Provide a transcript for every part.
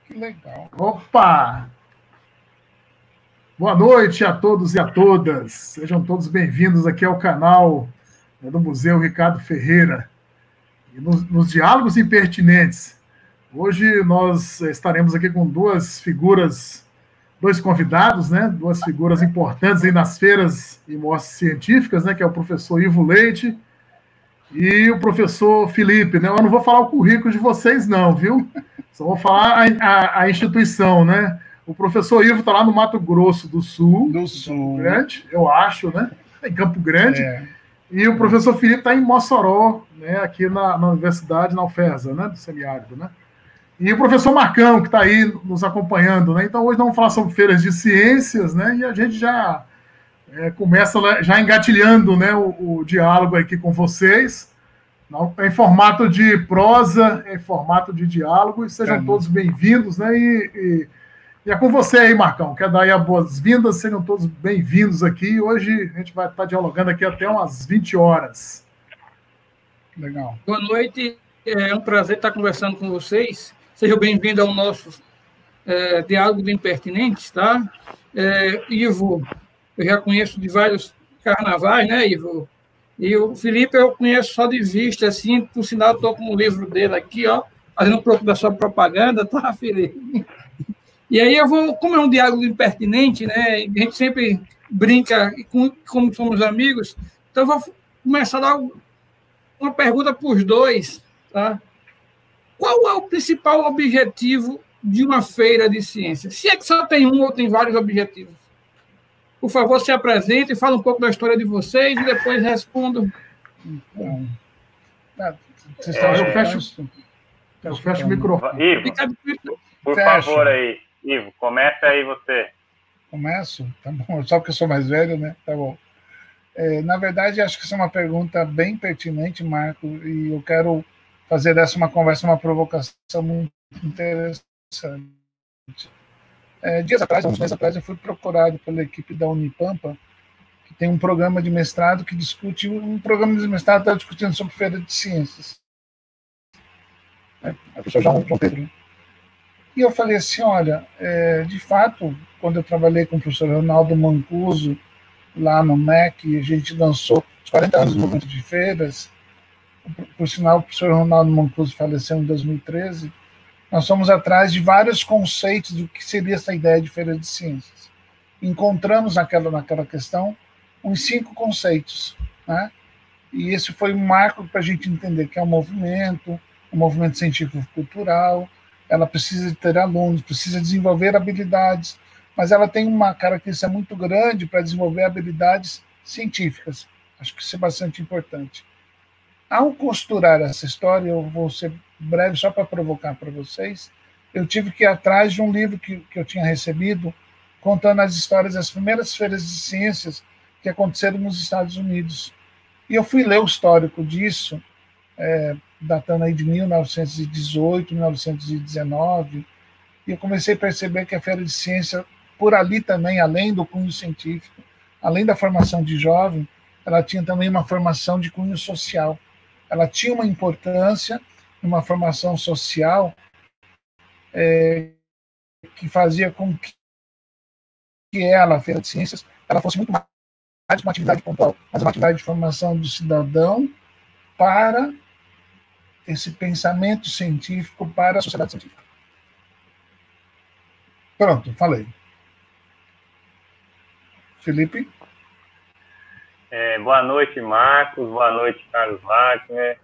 Que legal. Opa! Boa noite a todos e a todas. Sejam todos bem-vindos aqui ao canal do Museu Ricardo Ferreira. E nos Diálogos Impertinentes. Hoje nós estaremos aqui com dois convidados, né? Duas figuras importantes aí nas feiras e mostras científicas, né? Que é o professor Ivo Leite e o professor Felipe, né? Eu não vou falar o currículo de vocês, não, viu? Só vou falar a instituição, né? O professor Ivo está lá no Mato Grosso do Sul, Campo Grande, eu acho, né? Em Campo Grande. E o professor Felipe está em Mossoró, né? Aqui na Universidade, na UFESA, né? Do semiárido, né? E o professor Marcão, que está aí nos acompanhando, né? Então, hoje nós vamos falar sobre feiras de ciências, né? E a gente já começa já engatilhando, né, o diálogo aqui com vocês, em formato de prosa, em formato de diálogo, e sejam todos bem-vindos, né? E é com você aí, Marcão. Quer dar aí as boas-vindas? Sejam todos bem-vindos aqui. Hoje a gente vai estar dialogando aqui até umas 20 horas. Legal. Boa noite. É um prazer estar conversando com vocês. Sejam bem-vindos ao nosso Diálogo de Impertinentes, tá? Ivo, eu já conheço de vários carnavais, né, Ivo? E o Felipe eu conheço só de vista, assim, por sinal, estou com o livro dele aqui, ó, fazendo um pouco da sua propaganda, tá, Felipe? E aí eu vou, como é um diálogo impertinente, né, a gente sempre brinca, como somos amigos, então eu vou começar logo uma pergunta para os dois, tá? Qual é o principal objetivo de uma feira de ciências? Se é que só tem um ou tem vários objetivos? Por favor, se apresente e fale um pouco da história de vocês e depois respondo. Eu fecho o microfone. Ivo, por favor aí. Ivo, começa aí você. Começo? Tá bom. Só porque eu sou mais velho, né? Tá bom. Na verdade, acho que essa é uma pergunta bem pertinente, Marco, e eu quero fazer dessa uma conversa, uma provocação muito interessante. Dias atrás, alguns meses atrás, eu fui procurado pela equipe da Unipampa, que tem um programa de mestrado que discute, um programa de mestrado está discutindo sobre feira de ciências. A professor João Pedro. E eu falei assim, olha, de fato, quando eu trabalhei com o professor Ronaldo Mancuso, lá no MEC, a gente lançou os 40 anos do movimento de feiras. Por sinal, o professor Ronaldo Mancuso faleceu em 2013. Nós fomos atrás de vários conceitos do que seria essa ideia de feira de ciências. Encontramos naquela questão uns 5 conceitos, né? E esse foi um marco para a gente entender que é um movimento científico-cultural, ela precisa ter alunos, precisa desenvolver habilidades, mas ela tem uma característica muito grande para desenvolver habilidades científicas. Acho que isso é bastante importante. Ao costurar essa história, eu vou ser breve só para provocar para vocês, eu tive que ir atrás de um livro que eu tinha recebido, contando as histórias das primeiras feiras de ciências que aconteceram nos Estados Unidos. E eu fui ler o histórico disso, datando aí de 1918, 1919, e eu comecei a perceber que a feira de ciência, por ali também, além do cunho científico, além da formação de jovem, ela tinha também uma formação de cunho social. Ela tinha uma importância, uma formação social que fazia com que ela, a Feira de Ciências, ela fosse muito mais uma atividade pontual, mas uma atividade de formação do cidadão para esse pensamento científico, para a sociedade científica. Pronto, falei. Felipe? Boa noite, Marcos. Boa noite, Carlos Wagner.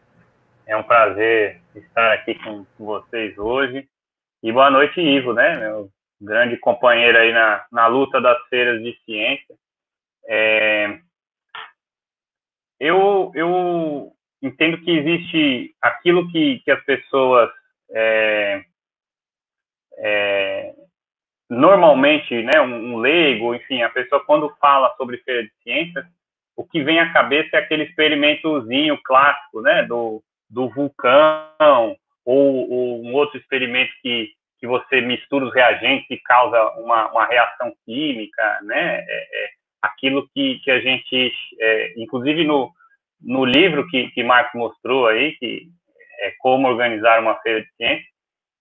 É um prazer estar aqui com vocês hoje. E boa noite, Ivo, né? Meu grande companheiro aí na luta das feiras de ciência. Eu entendo que existe aquilo que as pessoas normalmente, né, um leigo, enfim, a pessoa quando fala sobre feira de ciências, o que vem à cabeça é aquele experimentozinho clássico, né, do vulcão, ou um outro experimento que você mistura os reagentes e causa uma reação química, né, aquilo que a gente, inclusive no livro que Marcos mostrou aí, que é Como Organizar uma Feira de Ciências,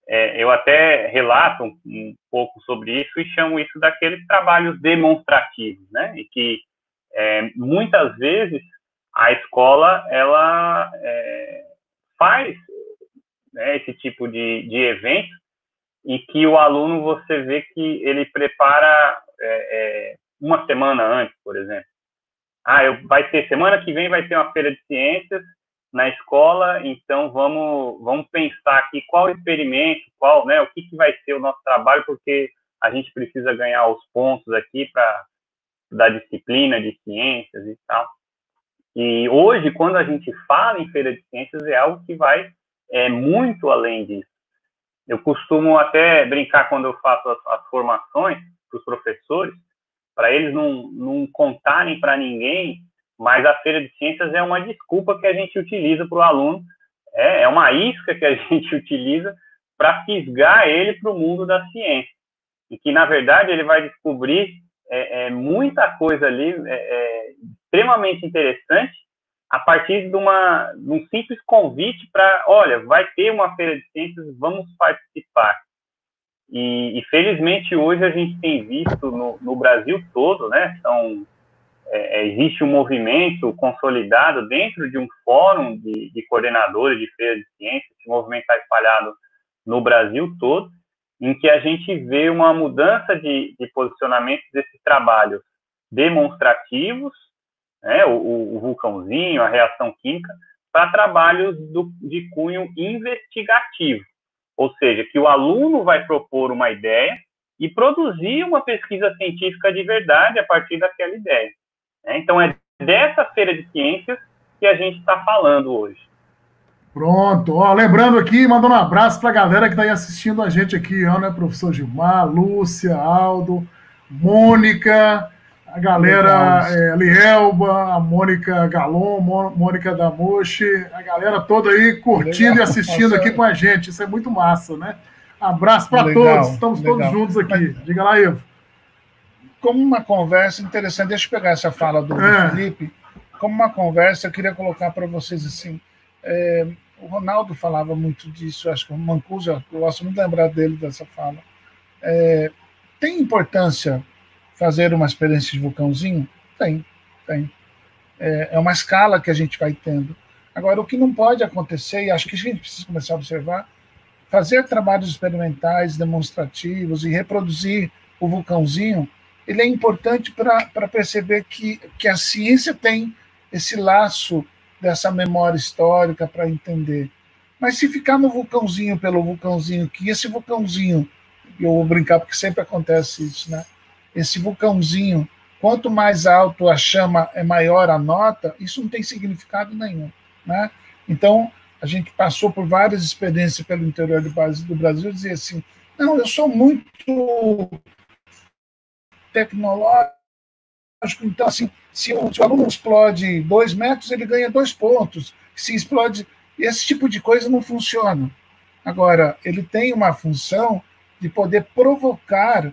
eu até relato um pouco sobre isso e chamo isso daqueles trabalhos demonstrativos, né? E que muitas vezes a escola ela faz, né, esse tipo de evento e que o aluno, você vê que ele prepara uma semana antes, por exemplo. Semana que vem vai ter uma feira de ciências na escola, então vamos pensar aqui qual experimento, o que vai ser o nosso trabalho, porque a gente precisa ganhar os pontos aqui da disciplina de ciências e tal. E hoje, quando a gente fala em feira de ciências, é algo que vai muito além disso. Eu costumo até brincar quando eu faço as formações para os professores, para eles não contarem para ninguém, mas a feira de ciências é uma desculpa que a gente utiliza para o aluno, é uma isca que a gente utiliza para fisgar ele para o mundo da ciência. E que, na verdade, ele vai descobrir muita coisa ali extremamente interessante a partir de um simples convite para, olha, vai ter uma feira de ciências, vamos participar. E felizmente hoje a gente tem visto no Brasil todo, né? Então, existe um movimento consolidado dentro de um fórum de coordenadores de feira de ciências. Esse movimento está espalhado no Brasil todo, em que a gente vê uma mudança de posicionamento desses trabalhos demonstrativos, né? O vulcãozinho, a reação química, para trabalhos de cunho investigativo. Ou seja, que o aluno vai propor uma ideia e produzir uma pesquisa científica de verdade a partir daquela ideia. Então, é dessa feira de ciências que a gente está falando hoje. Pronto. Lembrando aqui, mandando um abraço para a galera que está aí assistindo a gente aqui, né? Professor Gilmar, Lúcia, Aldo, Mônica, a galera Lielba, a Mônica Galon, Mônica da Moche, a galera toda aí curtindo e assistindo aqui com a gente. Isso é muito massa, né? Abraço para todos. Estamos todos juntos aqui. Diga lá, Ivo. Como uma conversa interessante, deixa eu pegar essa fala do Felipe. Como uma conversa, eu queria colocar para vocês assim. O Ronaldo falava muito disso, acho que o Mancuso, eu gosto muito de lembrar dele dessa fala. Tem importância fazer uma experiência de vulcãozinho? Tem. É uma escala que a gente vai tendo. Agora, o que não pode acontecer, e acho que a gente precisa começar a observar, fazer trabalhos experimentais, demonstrativos e reproduzir o vulcãozinho, ele é importante para perceber que a ciência tem esse laço dessa memória histórica para entender. Mas se ficar no vulcãozinho pelo vulcãozinho, que esse vulcãozinho, eu vou brincar porque sempre acontece isso, né? Esse vulcãozinho, quanto mais alto a chama é maior a nota, isso não tem significado nenhum, né? Então, a gente passou por várias experiências pelo interior do Brasil e dizia assim, não, eu sou muito tecnológico, então, assim, se o aluno explode 2 metros, ele ganha 2 pontos. Se explode, esse tipo de coisa não funciona. Agora, ele tem uma função de poder provocar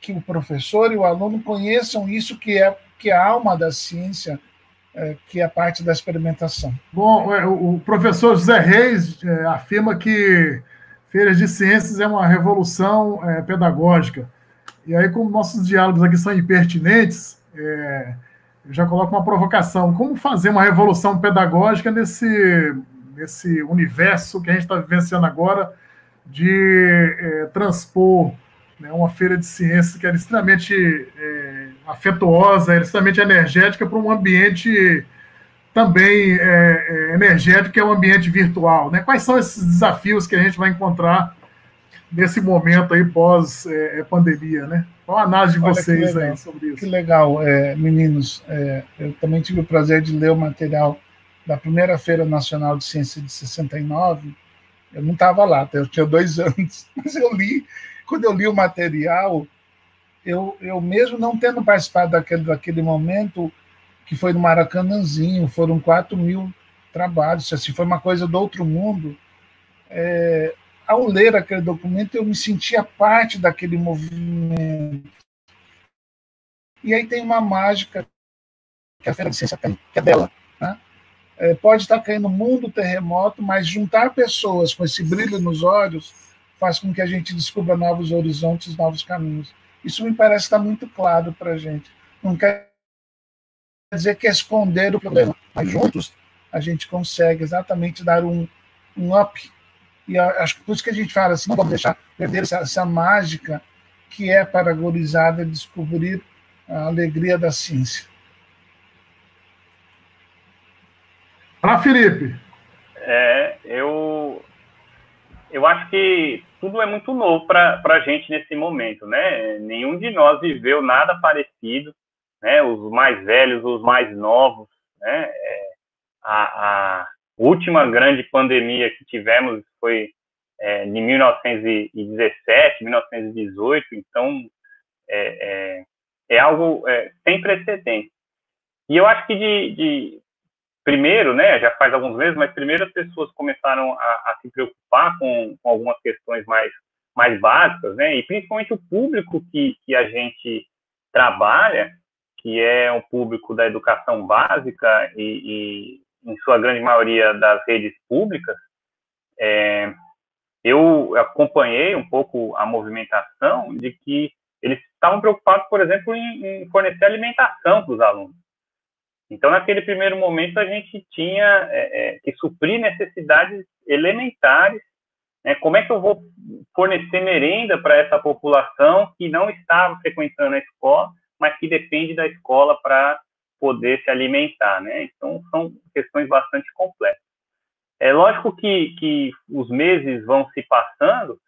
que o professor e o aluno conheçam isso que é a alma da ciência, que é a parte da experimentação. Bom, o professor José Reis afirma que feiras de ciências é uma revolução pedagógica. E aí, como nossos diálogos aqui são impertinentes, eu já coloco uma provocação. Como fazer uma revolução pedagógica nesse universo que a gente está vivenciando agora de transpor, né, uma feira de ciências que era extremamente afetuosa, era extremamente energética para um ambiente também energético, que é um ambiente virtual, né? Quais são esses desafios que a gente vai encontrar nesse momento aí pós-pandemia, né? Qual a análise de vocês aí sobre isso? Que legal, meninos. Eu também tive o prazer de ler o material da primeira Feira Nacional de Ciência de 69. Eu não estava lá, eu tinha 2 anos, mas eu li. Quando eu li o material, eu mesmo não tendo participado daquele momento, que foi no Maracanãzinho, foram 4.000 trabalhos, assim, foi uma coisa do outro mundo. Ao ler aquele documento, eu me sentia parte daquele movimento. E aí tem uma mágica que a Feira de Ciência tem, que é dela, né? Pode estar caindo mundo, terremoto, mas juntar pessoas com esse brilho nos olhos faz com que a gente descubra novos horizontes, novos caminhos. Isso me parece estar muito claro para a gente. Não quer dizer que é esconder o problema, mas juntos a gente consegue exatamente dar um up. E acho que por isso que a gente fala assim, não vamos deixar perder essa mágica que é para a gurizada descobrir a alegria da ciência. Para Felipe. Eu acho que tudo é muito novo para a gente nesse momento, né? Nenhum de nós viveu nada parecido, né? Os mais velhos, os mais novos, né? A última grande pandemia que tivemos foi de 1917, 1918, então é algo sem precedentes. E eu acho que primeiro, né, já faz alguns meses, mas primeiro as pessoas começaram a se preocupar com algumas questões mais básicas, né, e principalmente o público que a gente trabalha, que é um público da educação básica e em sua grande maioria das redes públicas. Eu acompanhei um pouco a movimentação de que eles estavam preocupados, por exemplo, em fornecer alimentação para os alunos. Então, naquele primeiro momento, a gente tinha que suprir necessidades elementares, né? Como é que eu vou fornecer merenda para essa população que não estava frequentando a escola, mas que depende da escola para poder se alimentar, né? Então, são questões bastante complexas. É lógico que os meses vão se passando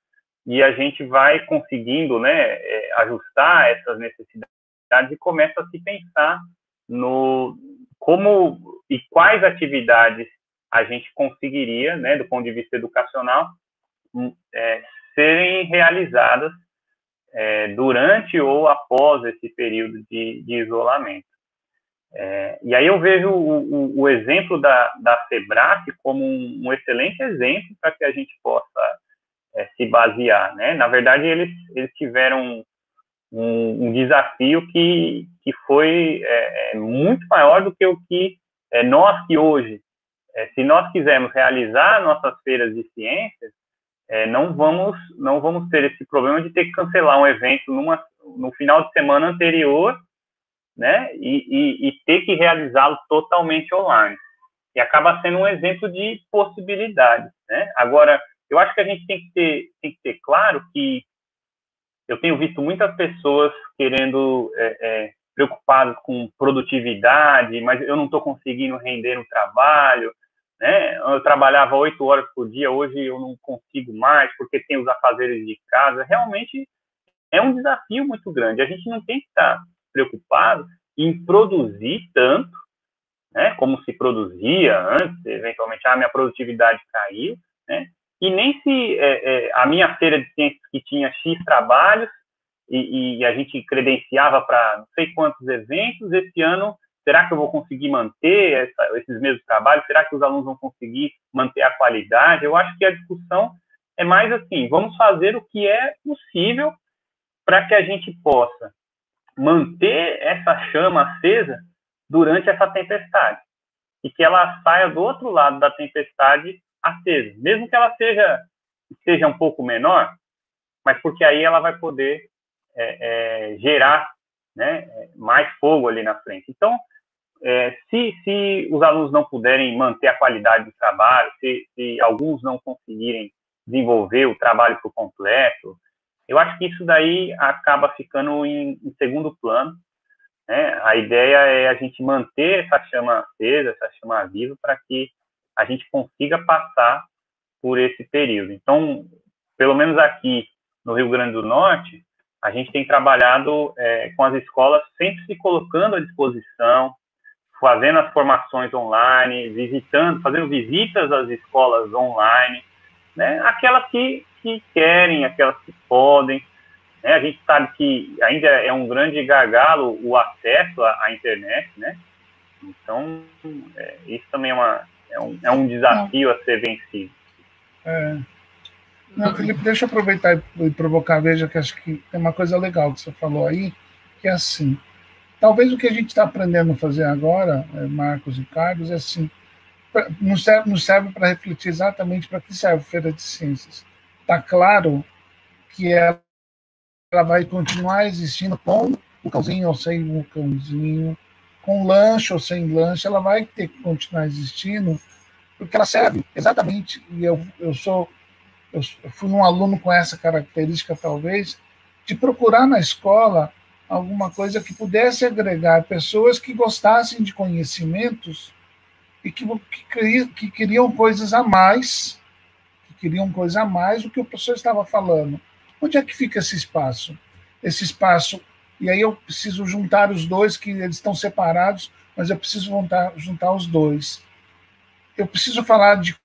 e a gente vai conseguindo, né, ajustar essas necessidades e começa a se pensar no como e quais atividades a gente conseguiria, né, do ponto de vista educacional, serem realizadas durante ou após esse período de isolamento. E aí eu vejo o exemplo da SEBRAC como um excelente exemplo para que a gente possa se basear, né? Na verdade, eles tiveram um desafio que foi muito maior do que o que nós que hoje, se nós quisermos realizar nossas feiras de ciências, não vamos ter esse problema de ter que cancelar um evento no final de semana anterior, né, e ter que realizá-lo totalmente online. E acaba sendo um exemplo de possibilidades, né? Agora, eu acho que a gente tem que ter claro que eu tenho visto muitas pessoas querendo, preocupadas com produtividade, mas eu não estou conseguindo render no trabalho, né? Eu trabalhava 8 horas por dia, hoje eu não consigo mais, porque tem os afazeres de casa. Realmente é um desafio muito grande. A gente não tem que estar preocupado em produzir tanto, né, como se produzia antes, eventualmente, minha produtividade caiu, né? E nem se a minha feira de ciências que tinha X trabalhos e a gente credenciava para não sei quantos eventos, esse ano, será que eu vou conseguir manter esses mesmos trabalhos? Será que os alunos vão conseguir manter a qualidade? Eu acho que a discussão é mais assim, vamos fazer o que é possível para que a gente possa manter essa chama acesa durante essa tempestade e que ela saia do outro lado da tempestade acesa, mesmo que ela seja um pouco menor, mas porque aí ela vai poder gerar, né, mais fogo ali na frente. Então, se os alunos não puderem manter a qualidade do trabalho, se alguns não conseguirem desenvolver o trabalho por completo, eu acho que isso daí acaba ficando em segundo plano, né? A ideia é a gente manter essa chama acesa, essa chama viva, para que a gente consiga passar por esse período. Então, pelo menos aqui no Rio Grande do Norte, a gente tem trabalhado com as escolas sempre se colocando à disposição, fazendo as formações online, fazendo visitas às escolas online, né? Aquelas que querem, aquelas que podem, né? A gente sabe que ainda é um grande gargalo o acesso à internet, né? Então, isso também é um desafio a ser vencido. Não, Felipe, deixa eu aproveitar e provocar, veja que acho que tem uma coisa legal que você falou aí, que é assim, talvez o que a gente está aprendendo a fazer agora, Marcos e Carlos, é assim, nos serve para refletir exatamente para que serve a Feira de Ciências. está claro que ela vai continuar existindo com o cãozinho ou sem o cãozinho, com lanche ou sem lanche, ela vai ter que continuar existindo, porque ela serve exatamente. E eu fui um aluno com essa característica, talvez, de procurar na escola alguma coisa que pudesse agregar pessoas que gostassem de conhecimentos e que queriam coisas a mais, do que o professor estava falando. Onde é que fica esse espaço? Esse espaço, e aí eu preciso juntar os dois, que eles estão separados, mas eu preciso juntar os dois. Eu preciso falar de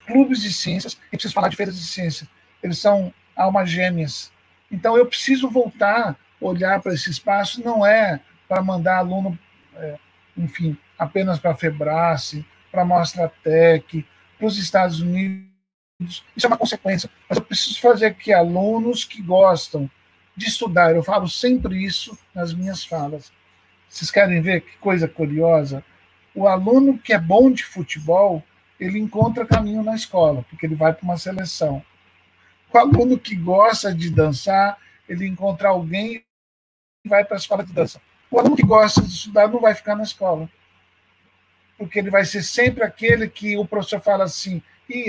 clubes de ciências e preciso falar de feiras de ciência. Eles são almas gêmeas. Então, eu preciso voltar, olhar para esse espaço, não é para mandar aluno, enfim, apenas para a Febrace, para a Mostratec, para os Estados Unidos. Isso é uma consequência. Mas eu preciso fazer que alunos que gostam de estudar, eu falo sempre isso nas minhas falas. Vocês querem ver que coisa curiosa? O aluno que é bom de futebol, ele encontra caminho na escola, porque ele vai para uma seleção. O aluno que gosta de dançar, ele encontra alguém e vai para a escola de dança. O aluno que gosta de estudar não vai ficar na escola, porque ele vai ser sempre aquele que o professor fala assim,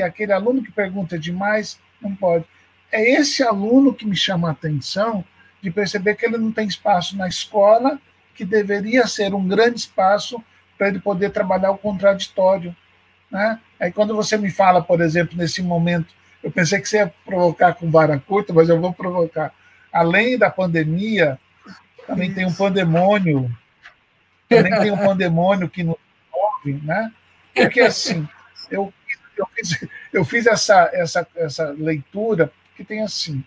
aquele aluno que pergunta demais, não pode. É esse aluno que me chama a atenção de perceber que ele não tem espaço na escola, que deveria ser um grande espaço para ele poder trabalhar o contraditório. Né? Aí quando você me fala, por exemplo, nesse momento, eu pensei que você ia provocar com vara curta, mas eu vou provocar. Além da pandemia, também tem um pandemônio, que nos envolve, né? Porque assim, eu fiz essa leitura que tem assim,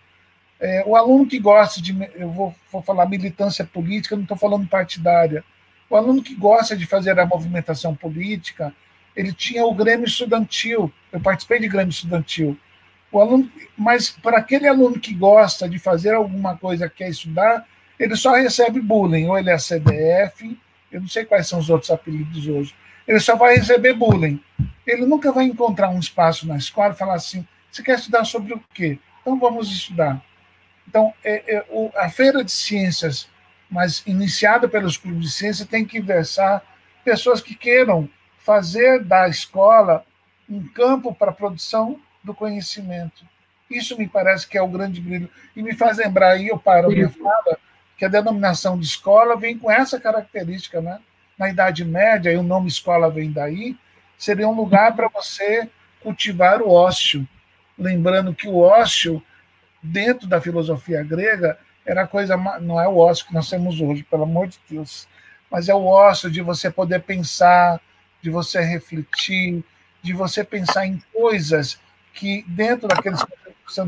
o aluno que gosta de, eu vou falar militância política, não estou falando partidária, o aluno que gosta de fazer a movimentação política, ele tinha o Grêmio Estudantil, eu participei de Grêmio Estudantil, mas para aquele aluno que gosta de fazer alguma coisa, quer estudar, ele só recebe bullying, ou ele é CDF, eu não sei quais são os outros apelidos hoje, ele só vai receber bullying. Ele nunca vai encontrar um espaço na escola e falar assim, você quer estudar sobre o quê? Então vamos estudar. Então, a feira de ciências, mas iniciada pelos clubes de ciência, tem que versar pessoas que queiram fazer da escola um campo para a produção do conhecimento. Isso me parece que é o grande brilho. E me faz lembrar, aí eu paro a minha fala, que a denominação de escola vem com essa característica, né? Na Idade Média, e o nome escola vem daí, seria um lugar para você cultivar o ócio. Lembrando que o ócio, dentro da filosofia grega, era a coisa, não é o ócio que nós temos hoje, pelo amor de Deus, mas é o ócio de você poder pensar, de você refletir, de você pensar em coisas que dentro daqueles você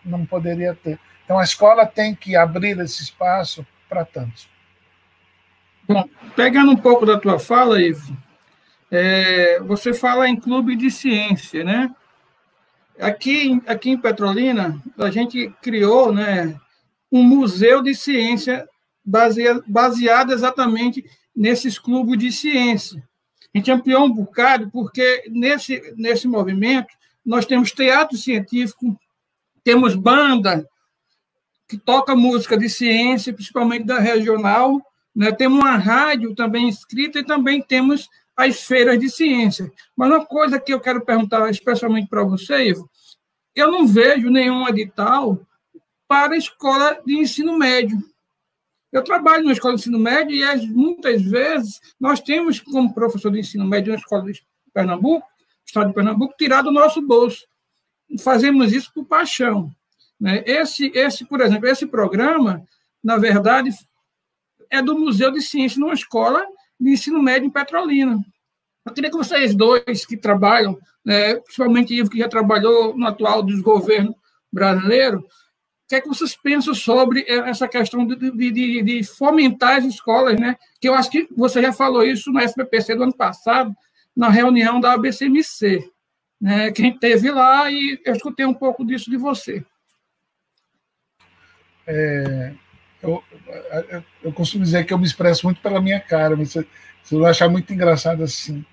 não poderia ter. Então, a escola tem que abrir esse espaço para tantos. Bom, pegando um pouco da tua fala, Ivo, você fala em clube de ciência, né? Aqui em Petrolina, a gente criou, né, um museu de ciência baseado exatamente nesses clubes de ciência. A gente ampliou um bocado, porque nesse movimento nós temos teatro científico, temos banda que toca música de ciência, principalmente da regional, né? Temos uma rádio também inscrita e também temos as feiras de ciência. Mas uma coisa que eu quero perguntar especialmente para você, Ivo, eu não vejo nenhum edital para a escola de ensino médio. Eu trabalho na escola de ensino médio e muitas vezes nós temos, como professor de ensino médio na escola de Pernambuco, estado de Pernambuco, tirar do nosso bolso. Fazemos isso por paixão. Né? Por exemplo, esse programa, na verdade, é do Museu de Ciência numa escola de ensino médio em Petrolina. Eu queria que vocês dois que trabalham, principalmente Ivo, que já trabalhou no atual desgoverno brasileiro, o que é que vocês pensam sobre essa questão de fomentar as escolas, né? Que eu acho que você já falou isso na SBPC do ano passado, na reunião da ABCMC, né? Que a gente teve lá e eu escutei um pouco disso de você. Eu costumo dizer que eu me expresso muito pela minha cara, mas você vai achar muito engraçado assim.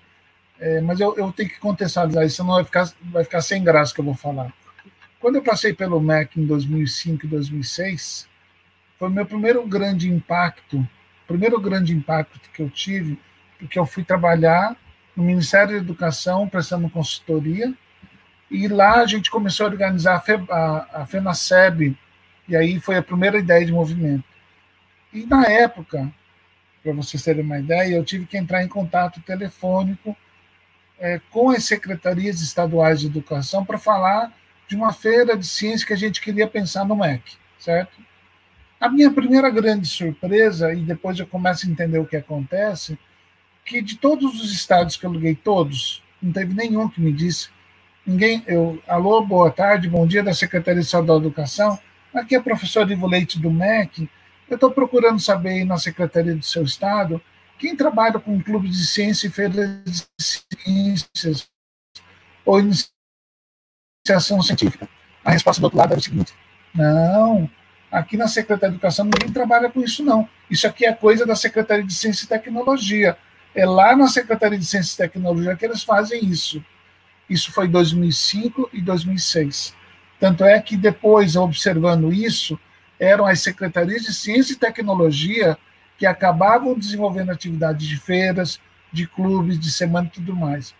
Mas eu tenho que contextualizar isso, senão vai ficar sem graça que eu vou falar. Quando eu passei pelo MEC em 2005 e 2006, foi o meu primeiro grande impacto que eu tive, porque eu fui trabalhar no Ministério da Educação, prestando consultoria, e lá a gente começou a organizar a FENASEB, e aí foi a primeira ideia de movimento. E na época, para vocês terem uma ideia, eu tive que entrar em contato telefônico com as secretarias estaduais de educação para falar de uma feira de ciência que a gente queria pensar no MEC, certo? A minha primeira grande surpresa, e depois eu começo a entender o que acontece, que de todos os estados que eu liguei, todos, não teve nenhum que me disse, alô, boa tarde, bom dia da Secretaria Estadual de Educação, aqui é o professor Ivo Leite do MEC, eu estou procurando saber aí na Secretaria do seu estado, quem trabalha com clubes de ciência e feiras de ciências ou iniciação científica. A resposta do outro lado era o seguinte, não, aqui na Secretaria de Educação ninguém trabalha com isso, não. Isso aqui é coisa da Secretaria de Ciência e Tecnologia. É lá na Secretaria de Ciência e Tecnologia que eles fazem isso. Isso foi em 2005 e 2006. Tanto é que depois, observando isso, eram as secretarias de Ciência e Tecnologia que acabavam desenvolvendo atividades de feiras, de clubes, de semana e tudo mais.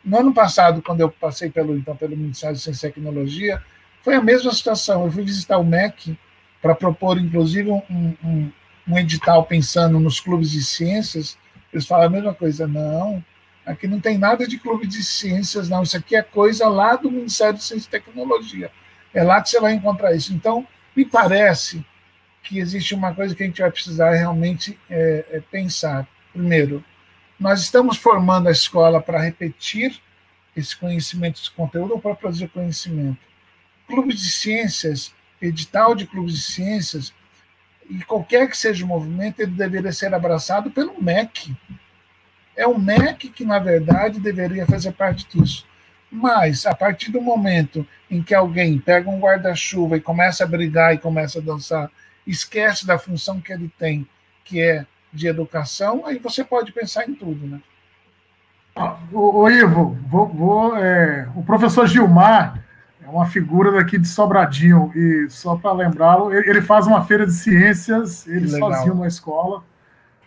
No ano passado, quando eu passei pelo Ministério de Ciência e Tecnologia, foi a mesma situação. Eu fui visitar o MEC para propor, inclusive, um edital pensando nos clubes de ciências. Eles falam a mesma coisa. Não, aqui não tem nada de clube de ciências, não. Isso aqui é coisa lá do Ministério de Ciência e Tecnologia. É lá que você vai encontrar isso. Então, me parece que existe uma coisa que a gente vai precisar realmente pensar. Primeiro, nós estamos formando a escola para repetir esse conhecimento, esse conteúdo, ou para produzir conhecimento. Clubes de ciências, edital de clubes de ciências, e qualquer que seja o movimento, ele deveria ser abraçado pelo MEC. É o MEC que, na verdade, deveria fazer parte disso. Mas, a partir do momento em que alguém pega um guarda-chuva e começa a brigar e começa a dançar, esquece da função que ele tem, que é de educação, aí você pode pensar em tudo, né? Ô Ivo, o professor Gilmar é uma figura daqui de Sobradinho, e só para lembrá-lo, ele faz uma feira de ciências, ele sozinho na escola,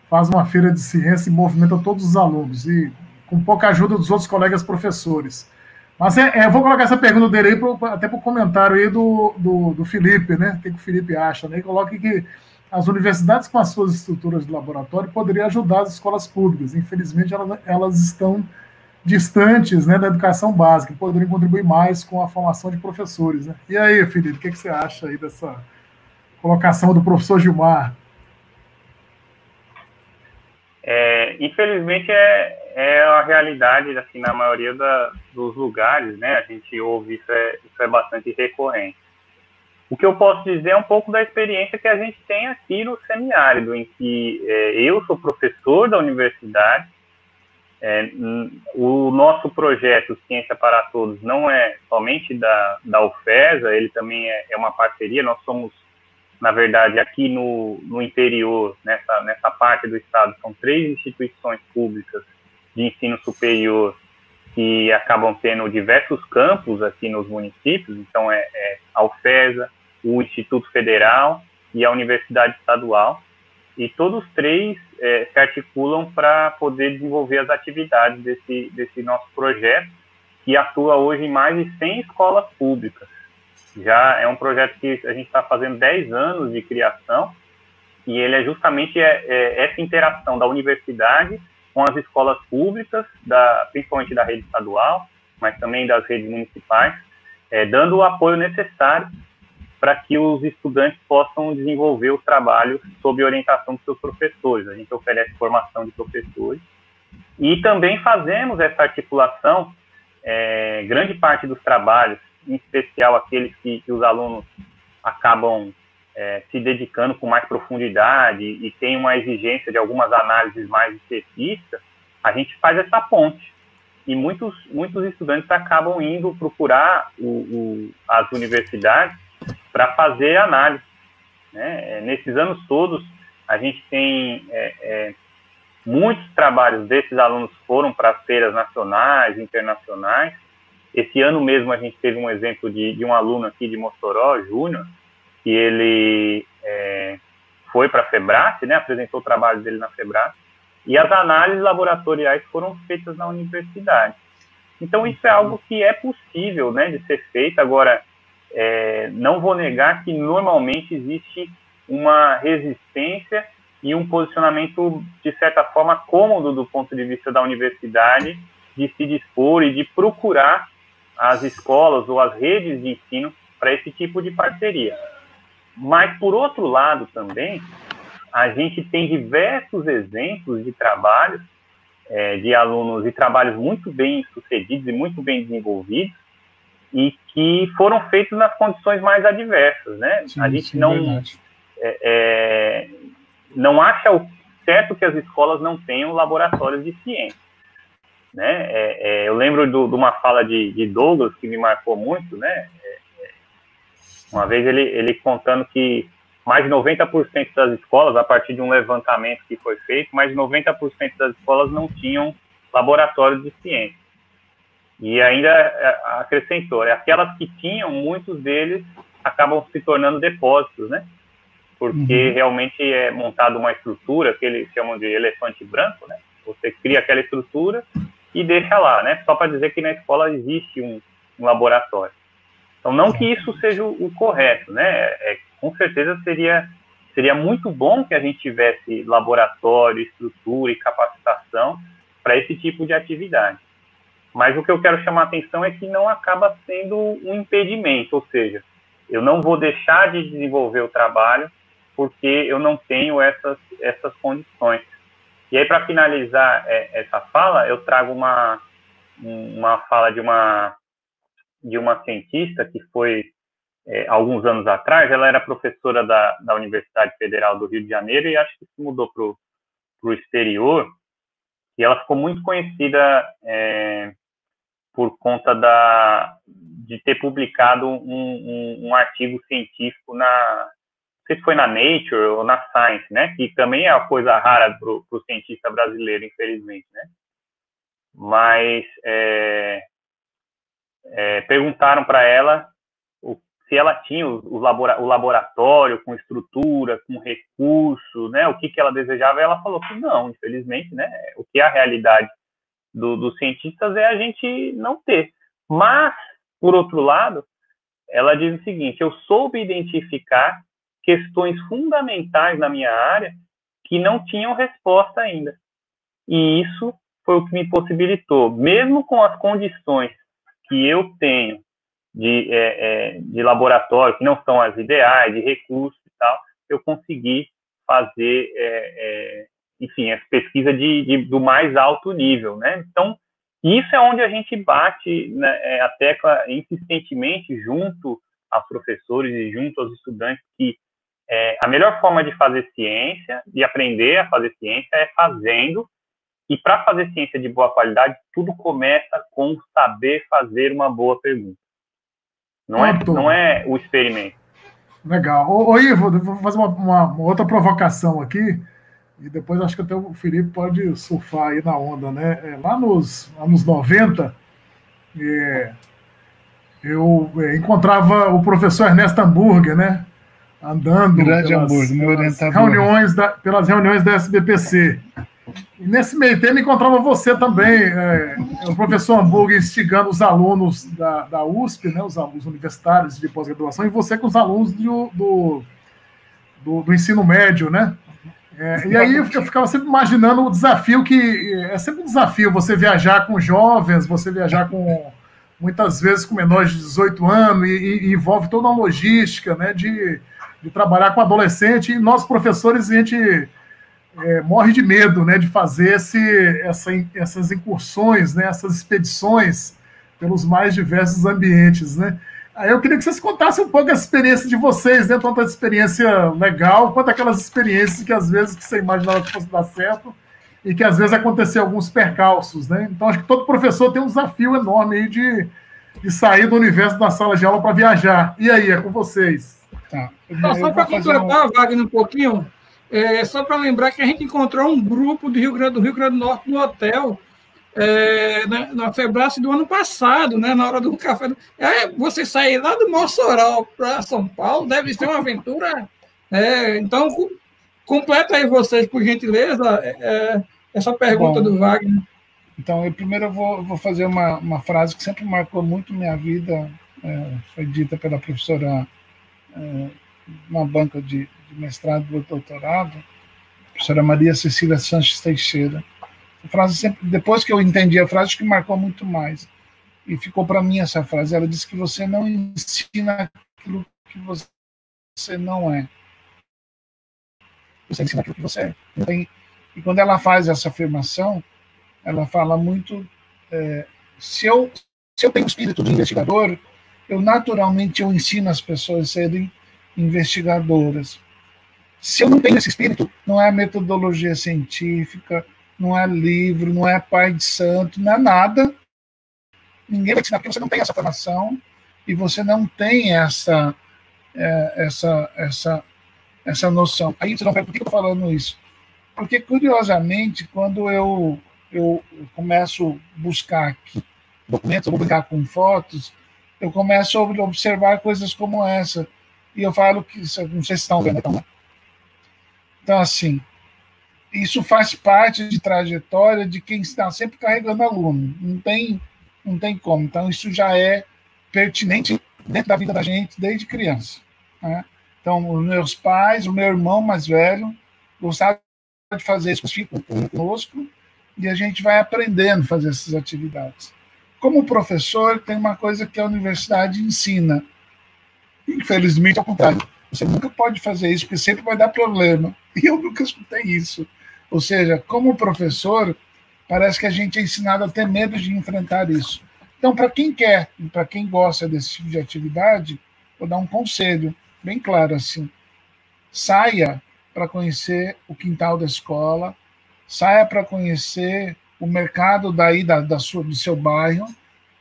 faz uma feira de ciência e movimenta todos os alunos, e com pouca ajuda dos outros colegas professores. Mas eu vou colocar essa pergunta dele aí, até para o comentário aí do Felipe, né? O que o Felipe acha, né? E coloque que as universidades, com as suas estruturas de laboratório, poderiam ajudar as escolas públicas. Infelizmente, elas estão distantes, né, da educação básica, poderiam contribuir mais com a formação de professores, né? E aí, Felipe, o que você acha aí dessa colocação do professor Gilmar? Infelizmente, é a realidade, assim, na maioria dos lugares, né? A gente ouve isso é bastante recorrente. O que eu posso dizer é um pouco da experiência que a gente tem aqui no semiárido, em que eu sou professor da universidade, o nosso projeto Ciência para Todos não é somente da UFESA, ele também é uma parceria. Nós somos, na verdade, aqui no interior, nessa parte do estado, são 3 instituições públicas de ensino superior que acabam tendo diversos campos aqui nos municípios. Então, a UFESA, o Instituto Federal e a Universidade Estadual, e todos 3 se articulam para poder desenvolver as atividades desse nosso projeto, que atua hoje em mais de 100 escolas públicas. Já é um projeto que a gente está fazendo 10 anos de criação, e ele é justamente essa interação da universidade com as escolas públicas, principalmente da rede estadual, mas também das redes municipais, dando o apoio necessário para que os estudantes possam desenvolver os trabalhos sob orientação dos seus professores. A gente oferece formação de professores e também fazemos essa articulação, grande parte dos trabalhos, em especial aqueles que os alunos acabam se dedicando com mais profundidade e tem uma exigência de algumas análises mais específicas, a gente faz essa ponte. E muitos estudantes acabam indo procurar as universidades para fazer análise, né? Nesses anos todos, a gente tem muitos trabalhos desses alunos foram para feiras nacionais, internacionais, Esse ano mesmo a gente teve um exemplo de um aluno aqui de Mossoró, Júnior, que ele foi para a FEBRASE, né, apresentou o trabalho dele na FEBRASE, e as análises laboratoriais foram feitas na universidade. Então, isso é algo que é possível, né, de ser feito. Agora, não vou negar que normalmente existe uma resistência e um posicionamento, de certa forma, cômodo do ponto de vista da universidade, de se dispor e de procurar as escolas ou as redes de ensino para esse tipo de parceria. Mas, por outro lado, também, a gente tem diversos exemplos de trabalhos, de alunos e trabalhos muito bem sucedidos e muito bem desenvolvidos, e que foram feitos nas condições mais adversas, né? Sim, a gente não acha o certo que as escolas não tenham laboratórios de ciência, né? Eu lembro de uma fala de Douglas que me marcou muito, né? Uma vez ele contando que mais de 90% das escolas, a partir de um levantamento que foi feito, mais de 90% das escolas não tinham laboratório de ciência. E ainda acrescentou, aquelas que tinham, muitos deles acabam se tornando depósitos, né? Porque realmente é montada uma estrutura que eles chamam de elefante branco, né? Você cria aquela estrutura e deixa lá, né? Só para dizer que na escola existe um laboratório. Então, não que isso seja o correto, né? Com certeza seria muito bom que a gente tivesse laboratório, estrutura e capacitação para esse tipo de atividade. Mas o que eu quero chamar a atenção é que não acaba sendo um impedimento, ou seja, eu não vou deixar de desenvolver o trabalho porque eu não tenho essas condições. E aí, para finalizar essa fala, eu trago uma fala de uma cientista que foi, alguns anos atrás, ela era professora da Universidade Federal do Rio de Janeiro e acho que se mudou para o exterior, e ela ficou muito conhecida por conta de ter publicado um artigo científico não sei se foi na Nature ou na Science, né, que também é uma coisa rara para o cientista brasileiro, infelizmente, né, mas perguntaram para ela se ela tinha o laboratório com estrutura, com recurso, né, o que ela desejava, e ela falou que não, infelizmente, né, o que é a realidade dos cientistas é a gente não ter. Mas, por outro lado, ela diz o seguinte: eu soube identificar questões fundamentais na minha área que não tinham resposta ainda. E isso foi o que me possibilitou, mesmo com as condições que eu tenho de laboratório, que não são as ideais, de recursos e tal, eu consegui fazer, enfim, essa pesquisa do mais alto nível, né? Então, isso é onde a gente bate, né, a tecla insistentemente junto aos professores e junto aos estudantes que a melhor forma de fazer ciência, de aprender a fazer ciência, é fazendo. E para fazer ciência de boa qualidade, tudo começa com saber fazer uma boa pergunta. Não é o experimento. Legal. Ô Ivo, vou fazer uma outra provocação aqui, e depois acho que até o Felipe pode surfar aí na onda, né? Lá nos anos 90, eu encontrava o professor Ernesto Hambúrguer, né? Andando pelas reuniões da SBPC. E nesse meio tempo encontrava você também, o professor Hambúrguer instigando os alunos da USP, né, os alunos universitários de pós-graduação, e você com os alunos do ensino médio, né? E aí eu ficava sempre imaginando o desafio que... É sempre um desafio você viajar com jovens, você viajar muitas vezes com menores de 18 anos, e envolve toda uma logística, né, de trabalhar com adolescente, e nós, professores, a gente morre de medo, né, de fazer essas incursões, né, essas expedições pelos mais diversos ambientes, né. Aí eu queria que vocês contassem um pouco a experiência de vocês, né, tanto a experiência legal, quanto aquelas experiências que às vezes você imaginava que fosse dar certo, e que às vezes aconteceu alguns percalços, né. Então acho que todo professor tem um desafio enorme aí de sair do universo da sala de aula para viajar. E aí, é com vocês. Tá. Só para completar, Wagner, um pouquinho, só para lembrar que a gente encontrou um grupo do Rio Grande do Norte no hotel, na Febrace do ano passado, né, na hora do café. Você sair lá do Mossoró para São Paulo deve ser uma aventura. Então, completa aí vocês, por gentileza, essa pergunta do Wagner. Então, primeiro eu vou fazer uma frase que sempre marcou muito minha vida, foi dita pela professora na banca de mestrado e doutorado, a professora Maria Cecília Sanches Teixeira. A frase sempre, depois que eu entendi a frase, acho que marcou muito mais. E ficou para mim essa frase. Ela disse que você não ensina aquilo que você não é. Você ensina aquilo que você é. E quando ela faz essa afirmação, ela fala muito... se eu tenho espírito de investigador, naturalmente eu ensino as pessoas a serem investigadoras. Se eu não tenho esse espírito, não é metodologia científica, não é livro, não é pai de santo, não é nada. Ninguém vai te ensinar porque você não tem essa formação e você não tem essa noção. Aí você não pergunta por que eu estou falando isso? Porque, curiosamente, quando eu começo a buscar aqui documentos, eu vou brincar com fotos, eu começo a observar coisas como essa. E eu falo que, não sei se vocês estão vendo, então assim, isso faz parte de trajetória de quem está sempre carregando aluno. Não tem como. Então, isso já é pertinente dentro da vida da gente desde criança. Né? Então, os meus pais, o meu irmão mais velho, gostavam de fazer isso conosco e a gente vai aprendendo a fazer essas atividades. Como professor, tem uma coisa que a universidade ensina. Infelizmente, ao contrário. Você nunca pode fazer isso, porque sempre vai dar problema. E eu nunca escutei isso. Ou seja, como professor, parece que a gente é ensinado a ter medo de enfrentar isso. Então, para quem quer, para quem gosta desse tipo de atividade, vou dar um conselho bem claro assim. Saia para conhecer o quintal da escola, saia para conhecer o mercado do seu bairro,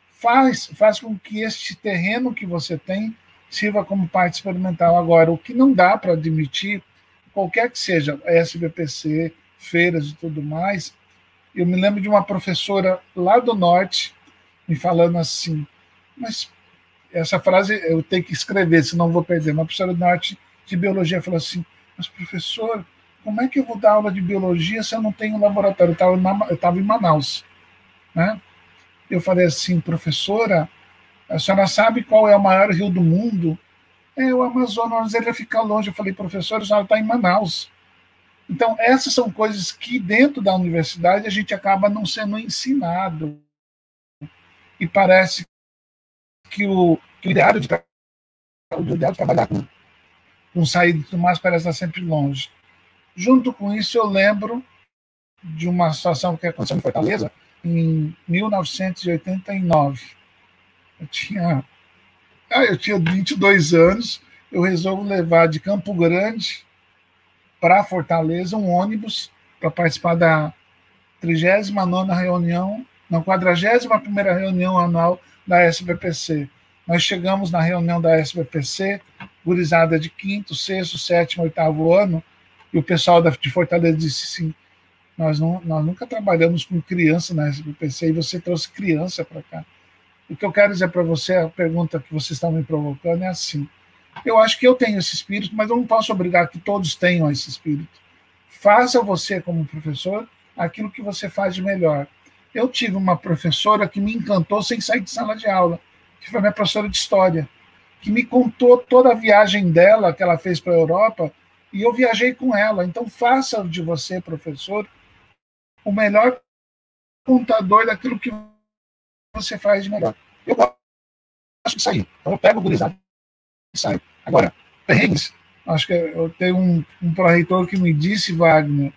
faz com que este terreno que você tem sirva como parte experimental. Agora, o que não dá para admitir, qualquer que seja, SBPC, feiras e tudo mais, eu me lembro de uma professora lá do norte me falando assim, mas essa frase eu tenho que escrever, senão vou perder. Uma professora do norte de biologia falou assim, mas professor, como é que eu vou dar aula de biologia se eu não tenho laboratório? Eu estava em Manaus. Né? Eu falei assim, professora, a senhora sabe qual é o maior rio do mundo? O Amazonas, ele fica longe. Eu falei, professora, a senhora está em Manaus. Então, essas são coisas que dentro da universidade a gente acaba não sendo ensinado. E parece que o ideal de trabalhar com saída e tudo mais parece estar sempre longe. Junto com isso, eu lembro de uma situação que aconteceu em Fortaleza em 1989. Eu tinha 22 anos, eu resolvo levar de Campo Grande para Fortaleza um ônibus para participar da 39ª reunião, não, 41ª reunião anual da SBPC. Nós chegamos na reunião da SBPC, gurizada de 5º, 6º, 7º, 8º ano, e o pessoal de Fortaleza disse assim, nós nunca trabalhamos com criança na SBPC, e você trouxe criança para cá. O que eu quero dizer para você, a pergunta que vocês estão me provocando é assim, eu acho que eu tenho esse espírito, mas eu não posso obrigar que todos tenham esse espírito. Faça você, como professor, aquilo que você faz de melhor. Eu tive uma professora que me encantou sem sair de sala de aula, que foi minha professora de história, que me contou toda a viagem dela que ela fez para a Europa, e eu viajei com ela. Então, faça de você, professor, o melhor contador daquilo que você faz de melhor. Eu gosto de sair. Então, eu pego o gurizado e saio. Agora, perrengues. Acho que eu tenho um pró-reitor que me disse, Wagner,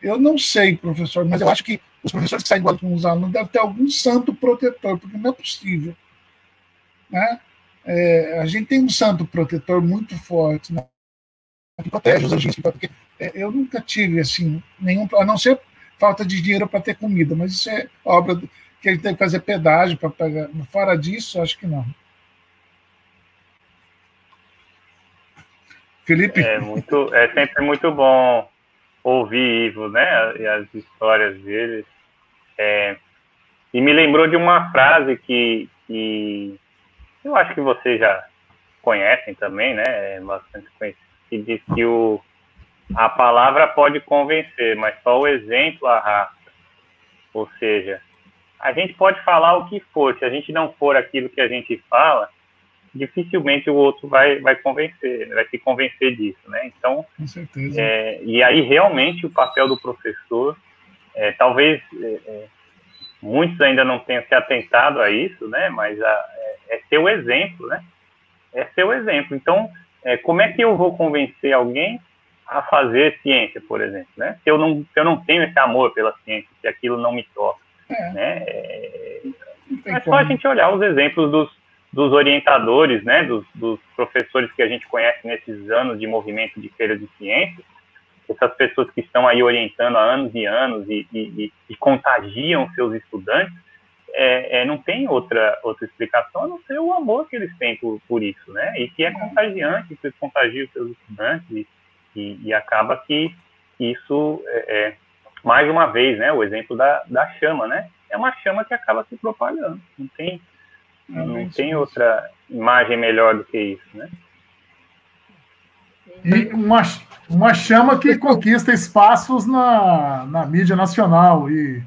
eu não sei, professor, mas eu acho que os professores que saem igual com os alunos devem ter algum santo protetor, porque não é possível. Né? A gente tem um santo protetor muito forte, né? Que protege os agentes, porque eu nunca tive assim, nenhum, a não ser falta de dinheiro para ter comida, mas isso é obra que ele tem que fazer pedágio para pagar. Fora disso, acho que não. Felipe? É sempre muito bom ouvir Ivo, né? E as histórias dele. E me lembrou de uma frase que eu acho que vocês já conhecem também, né? É bastante conhecido, que diz que a palavra pode convencer, mas só o exemplo arrasta. Ou seja, a gente pode falar o que for, se a gente não for aquilo que a gente fala, dificilmente o outro vai convencer, vai se convencer disso, né? Então, com certeza. E aí realmente o papel do professor, talvez muitos ainda não tenham se atentado a isso, né? Mas é ser o exemplo, né? É ser o exemplo. Então, como é que eu vou convencer alguém a fazer ciência, por exemplo, né? Se eu não tenho esse amor pela ciência, se aquilo não me toca, né? É só a gente olhar os exemplos dos orientadores, né? Dos professores que a gente conhece nesses anos de movimento de feira de ciência, essas pessoas que estão aí orientando há anos e anos e contagiam seus estudantes, não tem outra explicação a não ser o amor que eles têm por isso, né? E que é contagiante, que contagia os seus estudantes e acaba que isso, mais uma vez, né? O exemplo da chama, né? É uma chama que acaba se propagando. Não tem outra imagem melhor do que isso, né? E uma chama que conquista espaços na mídia nacional. E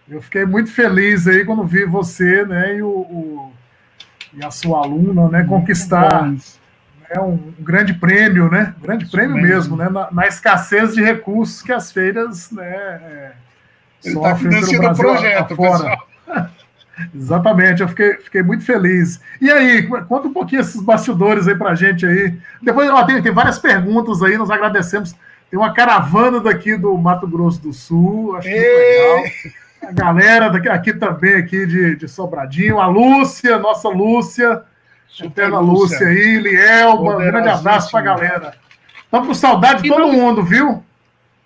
eu fiquei muito feliz aí quando vi você, né, e a sua aluna, né, conquistar um grande prêmio, né? Grande prêmio mesmo, né? Na escassez de recursos que as feiras, né, sofrem pelo Brasil afora. Exatamente, eu fiquei muito feliz. E aí, conta um pouquinho esses bastidores aí pra gente aí. Depois, tem várias perguntas aí, nós agradecemos. Tem uma caravana daqui do Mato Grosso do Sul, acho muito legal. A galera aqui também, aqui de Sobradinho, a Lúcia, nossa Lúcia, eterna Lúcia aí, Lielma, um grande abraço pra galera. Estamos com saudade de todo mundo, viu?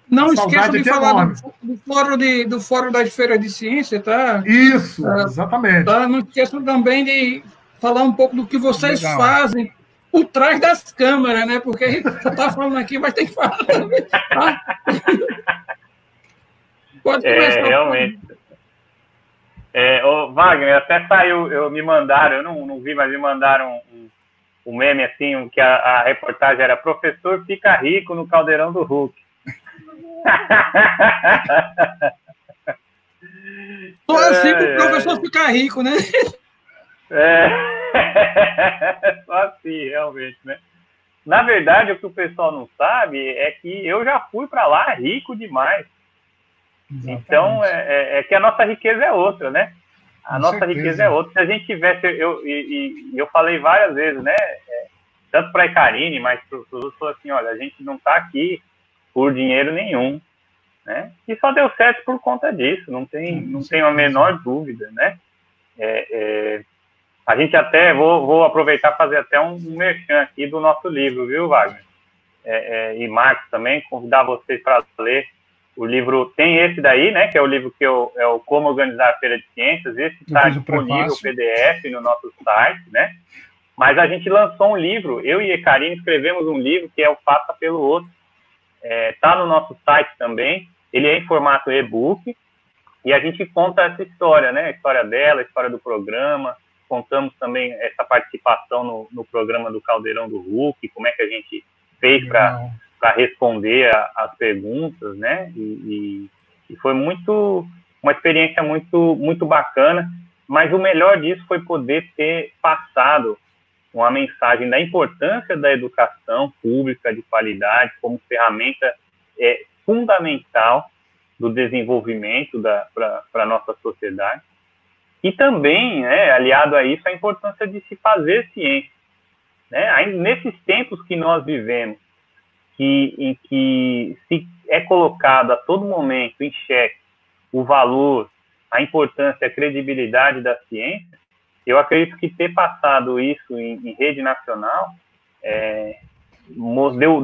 Não esqueça de falar do Fórum das Feiras de Ciência, tá? Isso, exatamente. Tá? Não esqueçam também de falar um pouco do que vocês fazem por trás das câmeras, né? Porque a gente está falando aqui, mas tem que falar também. Tá? Pode começar. Realmente. Wagner, até saiu, me mandaram, eu não vi, mas me mandaram um meme assim, que a reportagem era "Professor fica rico no caldeirão do Hulk". Só assim para o professor ficar rico, né? Só assim, realmente, né? Na verdade, o que o pessoal não sabe é que eu já fui para lá rico demais. Exatamente. Então, é que a nossa riqueza é outra, né? A nossa riqueza é outra. Se a gente tivesse, eu falei várias vezes, né? Tanto para a Icarine, mas para os outros, assim, olha, a gente não está aqui por dinheiro nenhum, né? E só deu certo por conta disso, não tem a menor dúvida, né? A gente até, vou aproveitar para fazer até um merchan aqui do nosso livro, viu, Wagner? E Marcos também, convidar vocês para ler o livro. Tem esse daí, né, que é o livro que é o Como Organizar a Feira de Ciências. Esse está disponível PDF no nosso site, né? Mas a gente lançou um livro, eu e a Karine escrevemos um livro que é o Faça pelo Outro. Está no nosso site também. Ele é em formato e-book e a gente conta essa história, né? A história dela, a história do programa. Contamos também essa participação no programa do Caldeirão do Hulk, como é que a gente fez para responder as perguntas, né? E foi uma experiência muito bacana, mas o melhor disso foi poder ter passado uma mensagem da importância da educação pública de qualidade como ferramenta fundamental do desenvolvimento para a nossa sociedade. E também, aliado a isso, a importância de se fazer ciência. Né? Nesses tempos que nós vivemos, em que se é colocado a todo momento em xeque o valor, a importância, a credibilidade da ciência, eu acredito que ter passado isso em rede nacional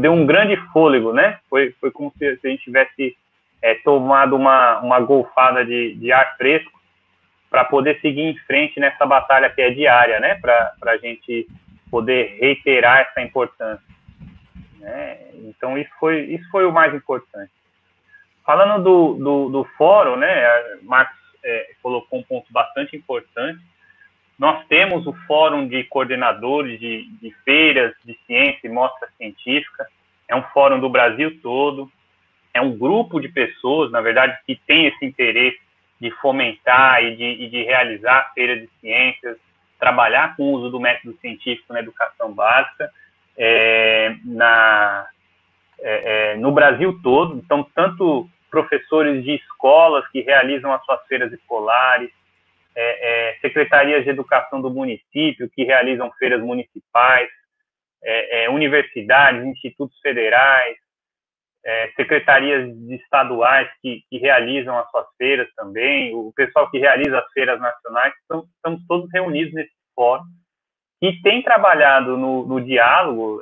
deu um grande fôlego, né? Foi como se a gente tivesse tomado uma golfada de ar fresco para poder seguir em frente nessa batalha que é diária, né? Para a gente poder reiterar essa importância. Né? Então, isso foi o mais importante. Falando do fórum, né, Marcos colocou um ponto bastante importante. Nós temos o Fórum de Coordenadores de Feiras de Ciência e Mostra Científica, é um fórum do Brasil todo, é um grupo de pessoas, na verdade, que tem esse interesse de fomentar e de realizar feiras de ciências, trabalhar com o uso do método científico na educação básica, no Brasil todo. Então, tanto professores de escolas que realizam as suas feiras escolares, secretarias de educação do município que realizam feiras municipais, universidades, institutos federais, secretarias estaduais que realizam as suas feiras também, o pessoal que realiza as feiras nacionais, estamos todos reunidos nesse fórum, que tem trabalhado no diálogo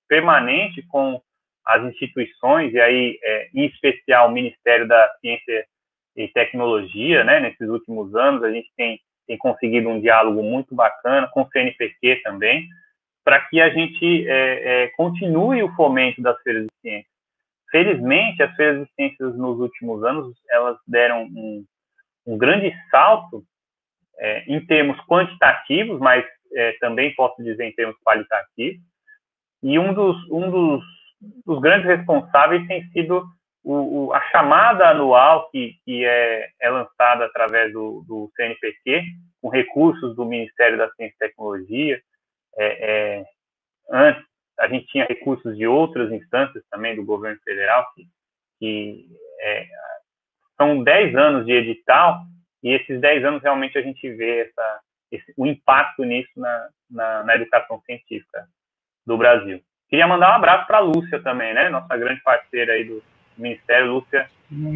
permanente com as instituições, e aí, em especial, o Ministério da Ciência e Tecnologia, né? Nesses últimos anos, a gente tem conseguido um diálogo muito bacana, com o CNPq também, para que a gente continue o fomento das feiras de ciência. Felizmente, as feiras de ciências nos últimos anos, elas deram um grande salto em termos quantitativos, mas também posso dizer em termos qualitativos, e um dos grandes responsáveis tem sido a chamada anual que é lançada através do CNPq, com recursos do Ministério da Ciência e Tecnologia. Antes, a gente tinha recursos de outras instâncias também do governo federal, que são 10 anos de edital, e esses 10 anos realmente a gente vê o impacto nisso na educação científica do Brasil. Queria mandar um abraço para a Lúcia também, né? Nossa grande parceira aí do Ministério, Lúcia,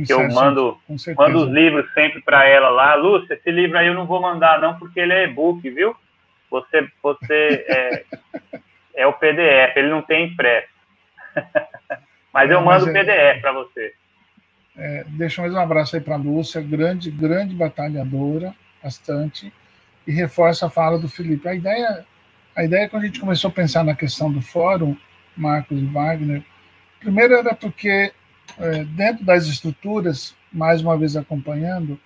que eu mando os livros sempre para ela lá. Lúcia, esse livro aí eu não vou mandar não, porque ele é e-book, viu? Você é o PDF, ele não tem impresso. Mas eu mando o PDF para você. Deixa mais um abraço aí para a Lúcia, grande batalhadora, bastante, e reforça a fala do Felipe. A ideia, quando a gente começou a pensar na questão do fórum, Marcos e Wagner, primeiro era porque, dentro das estruturas, mais uma vez acompanhando,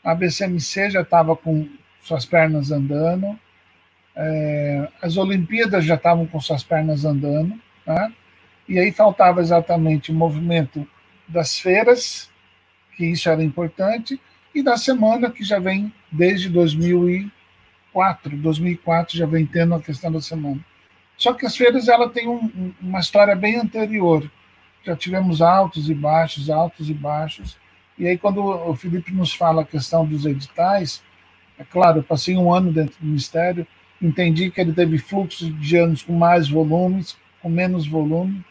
a BCMC já estava com suas pernas andando, as Olimpíadas já estavam com suas pernas andando, né? E aí faltava exatamente o movimento das feiras, que isso era importante, e da semana, que já vem desde 2004 já vem tendo a questão da semana. Só que as feiras ela tem uma história bem anterior. Já tivemos altos e baixos, e aí quando o Felipe nos fala a questão dos editais, é claro, eu passei um ano dentro do Ministério, entendi que ele teve fluxo de anos com mais volumes, com menos volume.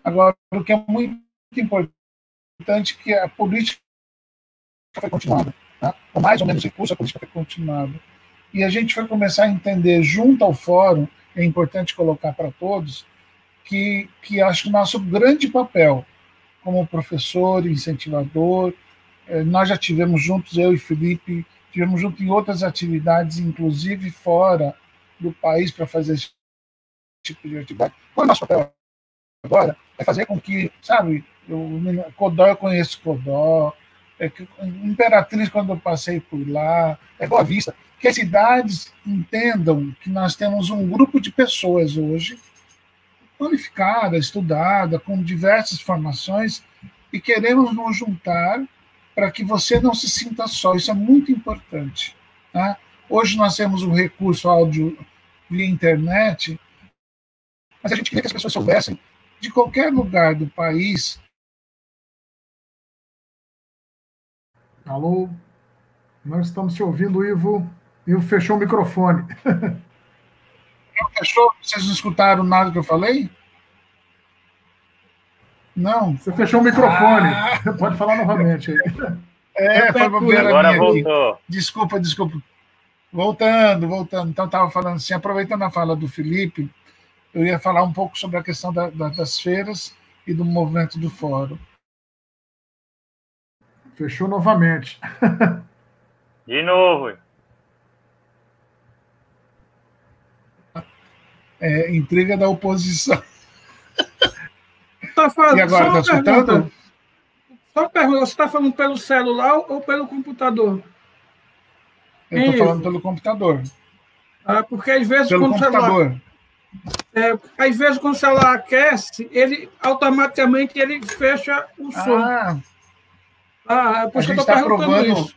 Agora, o que é muito importante é que a política foi continuada, tá? Com mais ou menos recursos, a política foi continuada. E a gente foi começar a entender, junto ao fórum, é importante colocar para todos, que acho que o nosso grande papel como professor, incentivador, nós já tivemos juntos, eu e Felipe, tivemos juntos em outras atividades, inclusive fora do país, para fazer esse tipo de atividade. Qual é o nosso papel agora? É fazer com que, sabe, Codó, eu conheço Codó, Imperatriz, quando eu passei por lá, Boa Vista, que as cidades entendam que nós temos um grupo de pessoas hoje, qualificada, estudada, com diversas formações, e queremos nos juntar para que você não se sinta só. Isso é muito importante, tá? Hoje nós temos um recurso áudio via internet, mas a gente queria que as pessoas soubessem, de qualquer lugar do país. Alô? Nós estamos te ouvindo, Ivo. Ivo fechou o microfone. Não fechou? Vocês não escutaram nada que eu falei? Não. Você fechou o microfone. Pode falar novamente aí. Foi uma agora voltou. Aqui. Desculpa. Voltando. Então, estava falando assim, aproveitando a fala do Felipe, eu ia falar um pouco sobre a questão das feiras e do movimento do fórum. Fechou novamente. De novo. Intriga da oposição. E agora, está escutando? Só uma pergunta, você está falando pelo celular ou pelo computador? Eu estou falando pelo computador. Porque às vezes pelo computador. Às vezes quando o celular aquece, ele automaticamente ele fecha o som. Por isso que eu estou perguntando isso.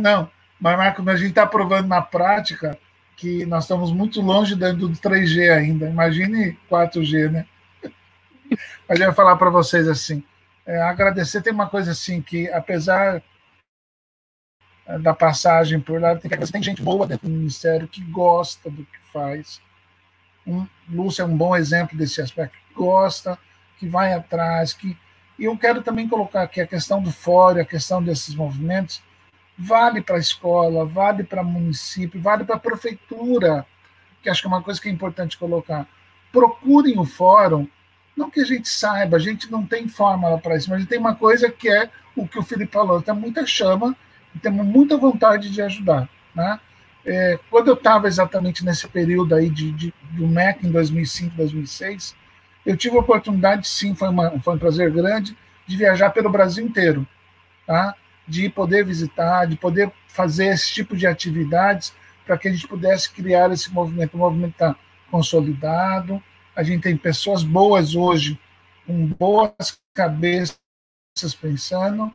Não. Mas, Marcos, a gente está provando na prática que nós estamos muito longe do 3G ainda. Imagine 4G, né? Mas eu ia falar para vocês assim, agradecer. Tem uma coisa assim que, apesar da passagem por lá, tem gente boa dentro do Ministério que gosta do que faz. Lúcia é um bom exemplo desse aspecto, que gosta, que vai atrás, e eu quero também colocar aqui a questão do fórum, a questão desses movimentos, vale para a escola, vale para o município, vale para a prefeitura, que acho que é uma coisa que é importante colocar. Procurem o fórum, não que a gente saiba, a gente não tem fórmula para isso, mas tem uma coisa que é o que o Felipe falou, tem muita chama e temos muita vontade de ajudar, né? Quando eu estava exatamente nesse período aí do MEC em 2005, 2006, eu tive a oportunidade, sim, foi um prazer grande, de viajar pelo Brasil inteiro, tá? De poder visitar, de poder fazer esse tipo de atividades para que a gente pudesse criar esse movimento. O movimento está consolidado, a gente tem pessoas boas hoje, com boas cabeças pensando,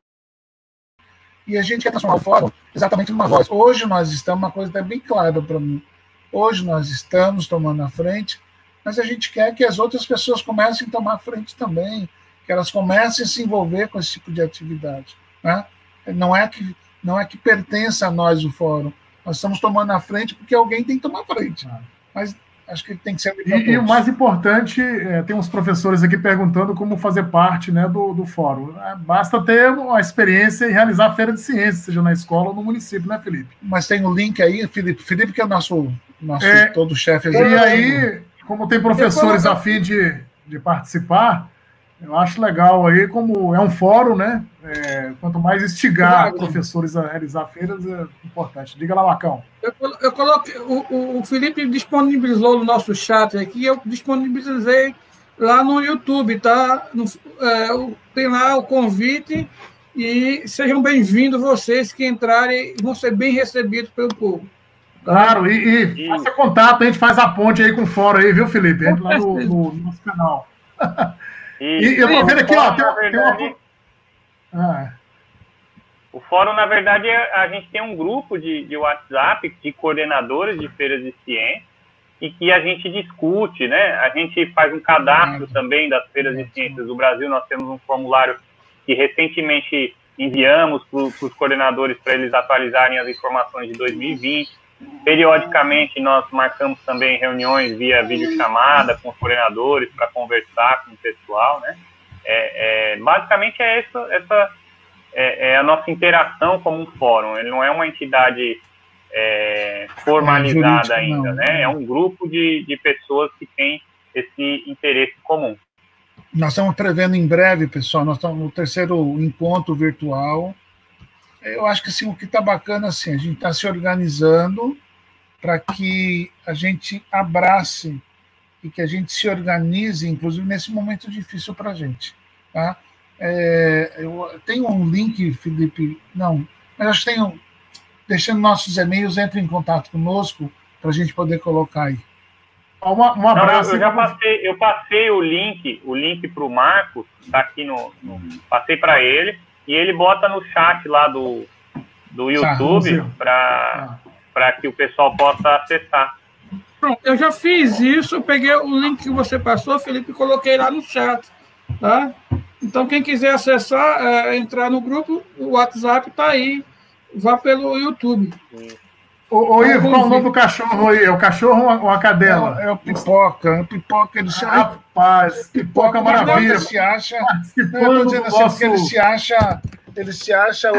e a gente quer transformar o fórum exatamente numa voz. Hoje nós estamos, uma coisa bem clara para mim, hoje nós estamos tomando a frente, mas a gente quer que as outras pessoas comecem a tomar a frente também, que elas comecem a se envolver com esse tipo de atividade, né? Não é que pertença a nós o fórum, nós estamos tomando a frente porque alguém tem que tomar a frente, mas acho que tem que ser... E o mais importante, tem uns professores aqui perguntando como fazer parte, né, do fórum. Basta ter uma experiência em realizar a feira de ciências, seja na escola ou no município, né, Felipe? Mas tem o link aí, Felipe que é o nosso todo chefe. E aí, como tem professores a fim de participar, eu acho legal aí, como é um fórum, né? Quanto mais instigar professores a realizar feiras, é importante. Diga lá, Marcão. Eu coloquei, o Felipe disponibilizou no nosso chat aqui, eu disponibilizei lá no YouTube, tá? Tem lá o convite e sejam bem-vindos vocês que entrarem, vão ser bem recebidos pelo povo. Claro, e faça contato, a gente faz a ponte aí com o fórum aí, viu, Felipe? Entra lá no nosso canal. E eu tô vendo aqui, ó, tem uma... O fórum, na verdade, a gente tem um grupo de WhatsApp de coordenadores de feiras de ciência e que a gente discute, né? A gente faz um cadastro também das feiras de ciências do Brasil. Nós temos um formulário que recentemente enviamos para os coordenadores para eles atualizarem as informações de 2020. Periodicamente, nós marcamos também reuniões via videochamada com os coordenadores para conversar com o pessoal, né? Basicamente essa é a nossa interação como um fórum. Ele não é uma entidade formalizada ainda, não, né? É um grupo de pessoas que têm esse interesse comum. Nós estamos prevendo em breve, pessoal, nós estamos no 3º encontro virtual. Eu acho que assim, o que está bacana, assim, a gente está se organizando para que a gente abrace e que a gente se organize, inclusive nesse momento difícil para a gente. Tá? Eu tenho um link, Felipe, não, mas acho que tenho, deixando nossos e-mails, entre em contato conosco para a gente poder colocar aí. Um abraço. Eu passei o link para o Marcos, está aqui passei para ele, e ele bota no chat lá do YouTube para que o pessoal possa acessar. Pronto, eu já fiz isso, eu peguei o link que você passou, Felipe, e coloquei lá no chat, tá? Então, quem quiser acessar, entrar no grupo, o WhatsApp está aí, vá pelo YouTube. Ô Ivo, qual o nome do cachorro aí? É o cachorro ou a cadela? É o Pipoca. O Pipoca, ele se acha... Rapaz, Pipoca maravilha. Ele se acha... Eu tô dizendo assim, porque ele se acha o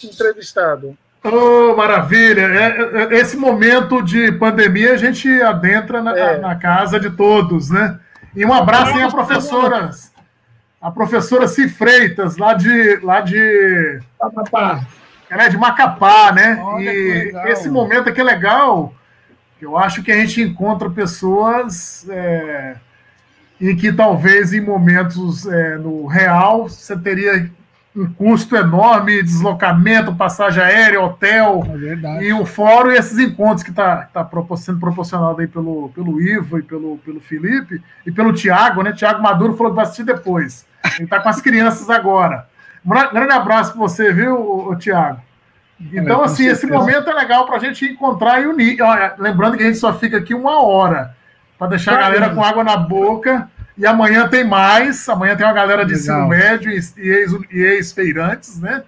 entrevistado. Oh, maravilha. Esse momento de pandemia, a gente adentra na casa de todos, né? E um abraço aí a professora Cifreitas, lá de Macapá. Ela é de Macapá, né? Olha, e esse momento aqui é legal, eu acho que a gente encontra pessoas em que talvez em momentos no real você teria um custo enorme, deslocamento, passagem aérea, hotel, e o fórum e esses encontros que está sendo proporcionado aí pelo Ivo e pelo Felipe e pelo Tiago, né? Tiago Maduro falou que vai assistir depois. Ele está com as crianças agora. Um grande abraço para você, viu, Tiago? Então, assim, esse momento é legal para a gente encontrar e unir. Olha, lembrando que a gente só fica aqui 1 hora para deixar a galera com água na boca. E amanhã tem mais. Amanhã tem uma galera de ensino médio e ex-feirantes, né?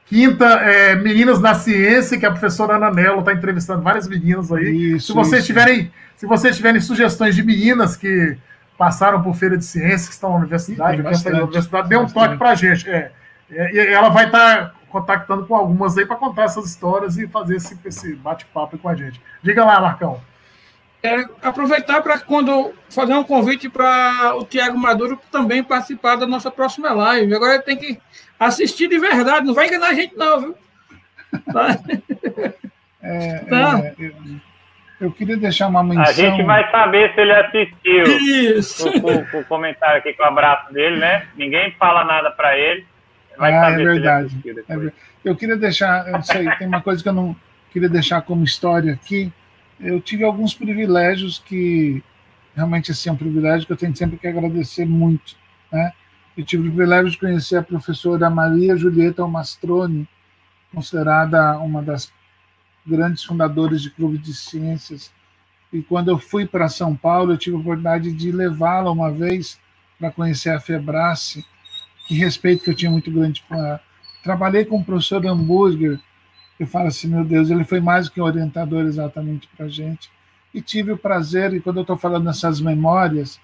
Quinta, Meninas na Ciência, que a professora Ana Nello está entrevistando várias meninas aí. Se vocês tiverem sugestões de meninas que passaram por feira de ciências, que estão na universidade, dê um toque para a gente. E ela vai estar contactando com algumas aí para contar essas histórias e fazer esse bate-papo com a gente. Diga lá, Marcão. Aproveitar para fazer um convite para o Tiago Maduro também participar da nossa próxima live. Agora ele tem que assistir de verdade, não vai enganar a gente não, viu? Tá? Eu queria deixar uma menção... A gente vai saber se ele assistiu. Isso. O comentário aqui com o abraço dele, né? Ninguém fala nada para ele. Vai saber é verdade. Se ele assistiu depois. Eu queria deixar... Eu sei, tem uma coisa que eu não queria deixar como história aqui. Eu tive alguns privilégios que realmente assim, é um privilégio que eu tenho sempre que agradecer muito, né? Eu tive o privilégio de conhecer a professora Maria Julieta Almastroni, considerada uma das grandes fundadoras de clube de ciências. E quando eu fui para São Paulo, eu tive a oportunidade de levá-la uma vez para conhecer a Febrace, que respeito que eu tinha muito grande por ela. Trabalhei com o professor Hamburger. Eu falo assim, meu Deus, ele foi mais do que um orientador exatamente para a gente. E tive o prazer, e quando eu estou falando dessas memórias,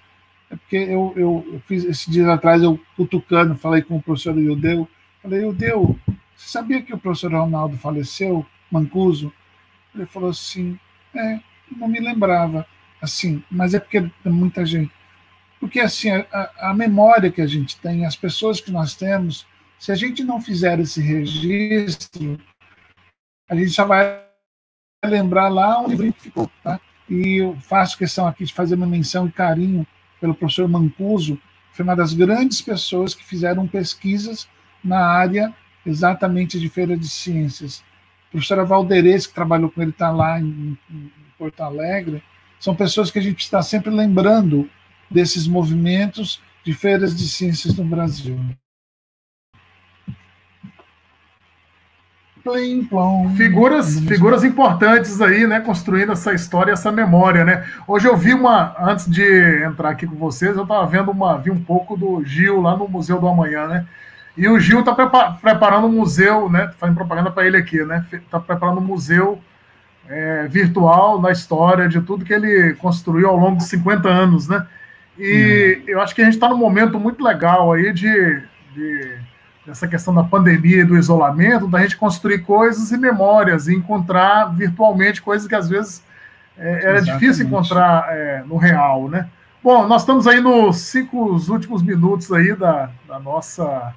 é porque eu fiz, esses dias atrás, eu cutucando, falei com o professor Ildeu, falei, Ildeu, você sabia que o professor Ronaldo faleceu, Mancuso? Ele falou assim, não me lembrava, assim, mas é porque tem muita gente. Porque assim, a memória que a gente tem, as pessoas que nós temos, se a gente não fizer esse registro, a gente só vai lembrar lá onde o livro ficou, tá? E eu faço questão aqui de fazer uma menção e carinho pelo professor Mancuso, que foi uma das grandes pessoas que fizeram pesquisas na área exatamente de feira de ciências. A professora Valderez, que trabalhou com ele, está lá em Porto Alegre. São pessoas que a gente está sempre lembrando desses movimentos de feiras de ciências no Brasil. Figuras importantes aí, né, construindo essa história, essa memória, né? Hoje eu vi antes de entrar aqui com vocês, eu estava vi um pouco do Gil lá no Museu do Amanhã, né? E o Gil está preparando um museu, né? Fazendo propaganda para ele aqui, né? Está preparando um museu virtual na história de tudo que ele construiu ao longo de 50 anos, né? E eu acho que a gente está num momento muito legal aí dessa questão da pandemia e do isolamento, da gente construir coisas e memórias, e encontrar virtualmente coisas que às vezes era difícil encontrar no real, né? Bom, nós estamos aí nos 5 últimos minutos aí da nossa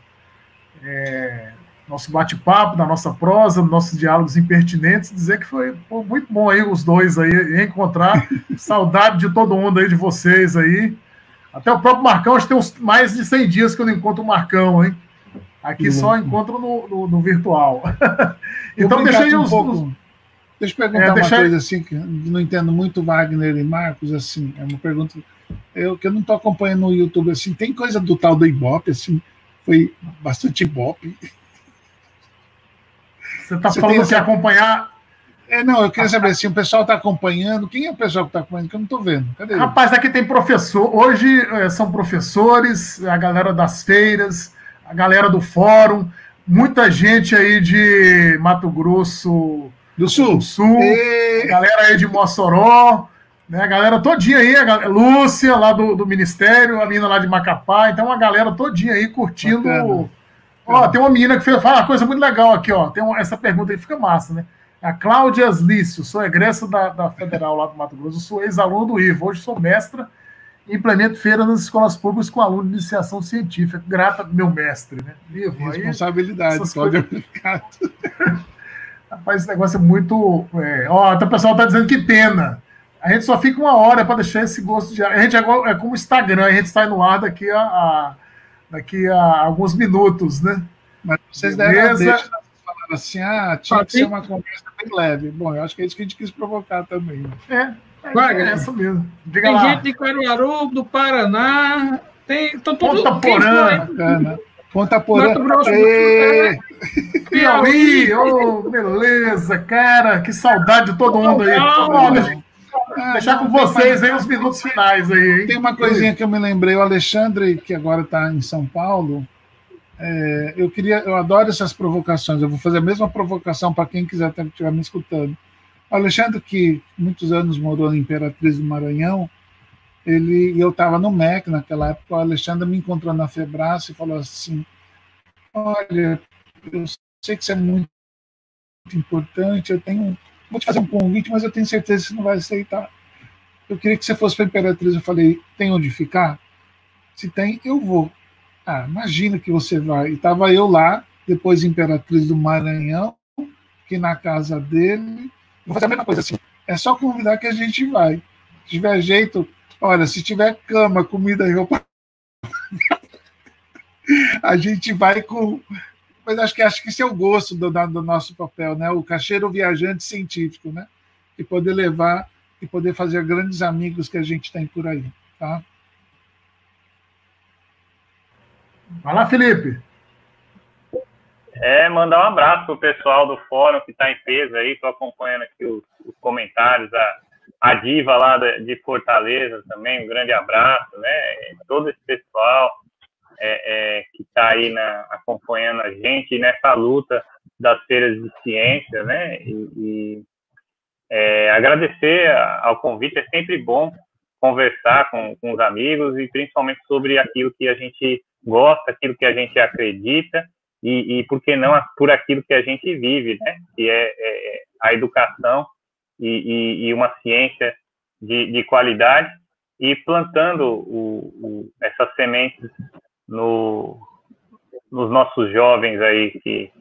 nosso bate-papo, da nossa prosa, dos nossos diálogos impertinentes, dizer que foi muito bom aí os dois aí encontrar, saudade de todo mundo aí, de vocês aí, até o próprio Marcão, acho que tem uns mais de 100 dias que eu não encontro o Marcão, hein? Aqui só encontro no virtual. Então, deixa aí Deixa eu perguntar uma coisa assim, que eu não entendo muito Wagner e Marcos, assim, é uma pergunta que eu não estou acompanhando no YouTube, assim, tem coisa do tal do Ibope, assim, foi bastante Ibope. Você está falando que acompanhar... Não, eu queria saber se o pessoal está acompanhando. Quem é o pessoal que está acompanhando? Que eu não estou vendo. Cadê ele? Rapaz, aqui tem professor. Hoje são professores, a galera das feiras, a galera do fórum, muita gente aí de Mato Grosso do Sul, a galera aí de Mossoró, né? A galera todinha aí, Lúcia lá do Ministério, a menina lá de Macapá, então a galera todinha aí curtindo. Ó, tem uma menina que fala uma coisa muito legal aqui, ó. Essa pergunta aí fica massa, né? A Cláudia Aslício, sou egressa da Federal lá do Mato Grosso, sou ex-aluno do Ivo, hoje sou mestra e implemento feira nas escolas públicas com aluno de iniciação científica. Grata do meu mestre, né? Ivo, responsabilidade, pode aplicar. Rapaz, esse negócio é muito... Ó, o pessoal tá dizendo que pena. A gente só fica 1 hora para deixar esse gosto de... A gente é como o Instagram, a gente sai no ar daqui a alguns minutos, né? Mas vocês deram a deixa, falando assim, tinha que ser uma conversa bem leve. Bom, eu acho que é isso que a gente quis provocar também. É essa mesmo. Diga tem lá. gente de Caruaru, do Paraná, Ponta Porã. Ponta Porã. Mato Grosso do Sul, Piauí, beleza, cara, que saudade de todo mundo aí. Deixar com vocês aí os minutos finais aí, hein? Tem uma coisinha que eu me lembrei, o Alexandre, que agora está em São Paulo, eu adoro essas provocações, eu vou fazer a mesma provocação para quem quiser estiver me escutando. O Alexandre, que muitos anos morou em Imperatriz do Maranhão, eu estava no MEC naquela época, o Alexandre me encontrou na Febrace e falou assim, olha, eu sei que isso é muito importante, vou te fazer um convite, mas eu tenho certeza que você não vai aceitar. Eu queria que você fosse para a Imperatriz. Eu falei, tem onde ficar? Se tem, eu vou. Imagina que você vai. E estava eu lá, depois Imperatriz do Maranhão, que na casa dele. Vou fazer a mesma coisa assim. É só convidar que a gente vai. Se tiver jeito, olha, se tiver cama, comida e roupa, a gente vai com... Mas acho que esse é o gosto do nosso papel, né? O caixeiro viajante científico, né? E poder levar e poder fazer grandes amigos que a gente tem por aí, tá? Vai lá, Felipe. Mandar um abraço pro pessoal do fórum que está em peso aí, estou acompanhando aqui os comentários, a Diva lá de Fortaleza também, um grande abraço, né? Todo esse pessoal que está aí acompanhando a gente nessa luta das feiras de ciência, né? Agradecer ao convite, é sempre bom conversar com os amigos e principalmente sobre aquilo que a gente gosta, aquilo que a gente acredita e por que não, por aquilo que a gente vive, né? Que é a educação e uma ciência de qualidade e plantando essas sementes nos nossos jovens aí, que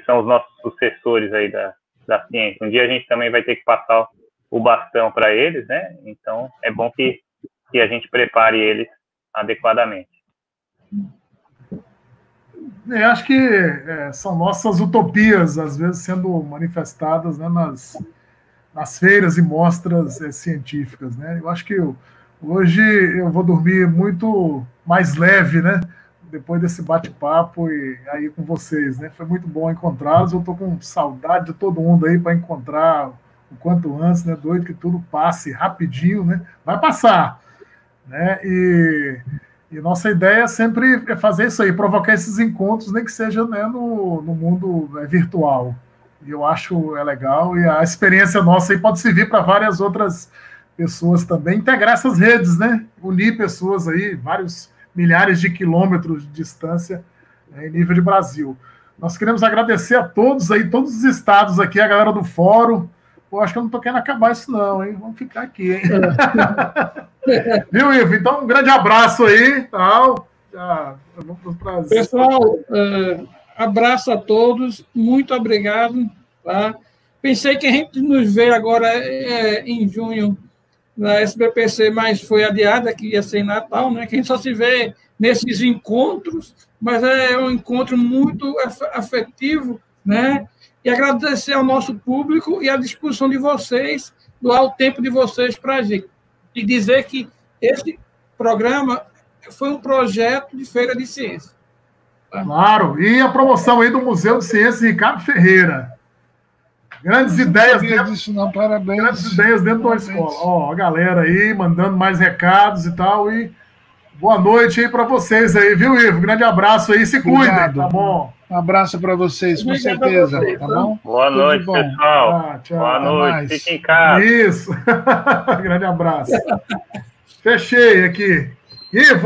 são os nossos sucessores aí da ciência. Um dia a gente também vai ter que passar o bastão para eles, né? Então, é bom que a gente prepare eles adequadamente. Eu acho que são nossas utopias, às vezes, sendo manifestadas, né, nas feiras e mostras científicas, né? Eu acho que hoje eu vou dormir muito mais leve, né? Depois desse bate-papo e aí com vocês, né? Foi muito bom encontrá-los. Eu estou com saudade de todo mundo aí para encontrar o quanto antes, né? Doido que tudo passe rapidinho, né? Vai passar, né? E nossa ideia sempre é fazer isso aí, provocar esses encontros, nem que seja, né, no mundo virtual. E eu acho legal e a experiência nossa aí pode servir para várias outras pessoas também, integrar essas redes, né? Unir pessoas aí, vários milhares de quilômetros de distância em nível de Brasil. Nós queremos agradecer a todos aí, todos os estados aqui, a galera do fórum. Pô, acho que eu não estou querendo acabar isso não, hein? Vamos ficar aqui, hein? Viu, Ivo? Então, um grande abraço aí, tal. Pessoal, abraço a todos, muito obrigado. Tá? Pensei que a gente nos vê agora em junho na SBPC, mas foi adiada, que ia ser em Natal, né? Que a gente só se vê nesses encontros, mas é um encontro muito afetivo, né? E agradecer ao nosso público e a disposição de vocês, doar o tempo de vocês para a gente. E dizer que esse programa foi um projeto de Feira de Ciência. Tá? Claro, e a promoção aí do Museu de Ciências Ricardo Ferreira. Grandes ideias disso, não. Parabéns. Grandes ideias dentro da escola. Ó, a galera aí mandando mais recados e tal. E boa noite aí para vocês aí, viu, Ivo? Grande abraço aí, se cuidem, tá bom? Um abraço para vocês, com certeza, tá bom? Boa noite, pessoal. Tchau. Boa noite, fiquem em casa. Isso. Grande abraço. Fechei aqui. Ivo.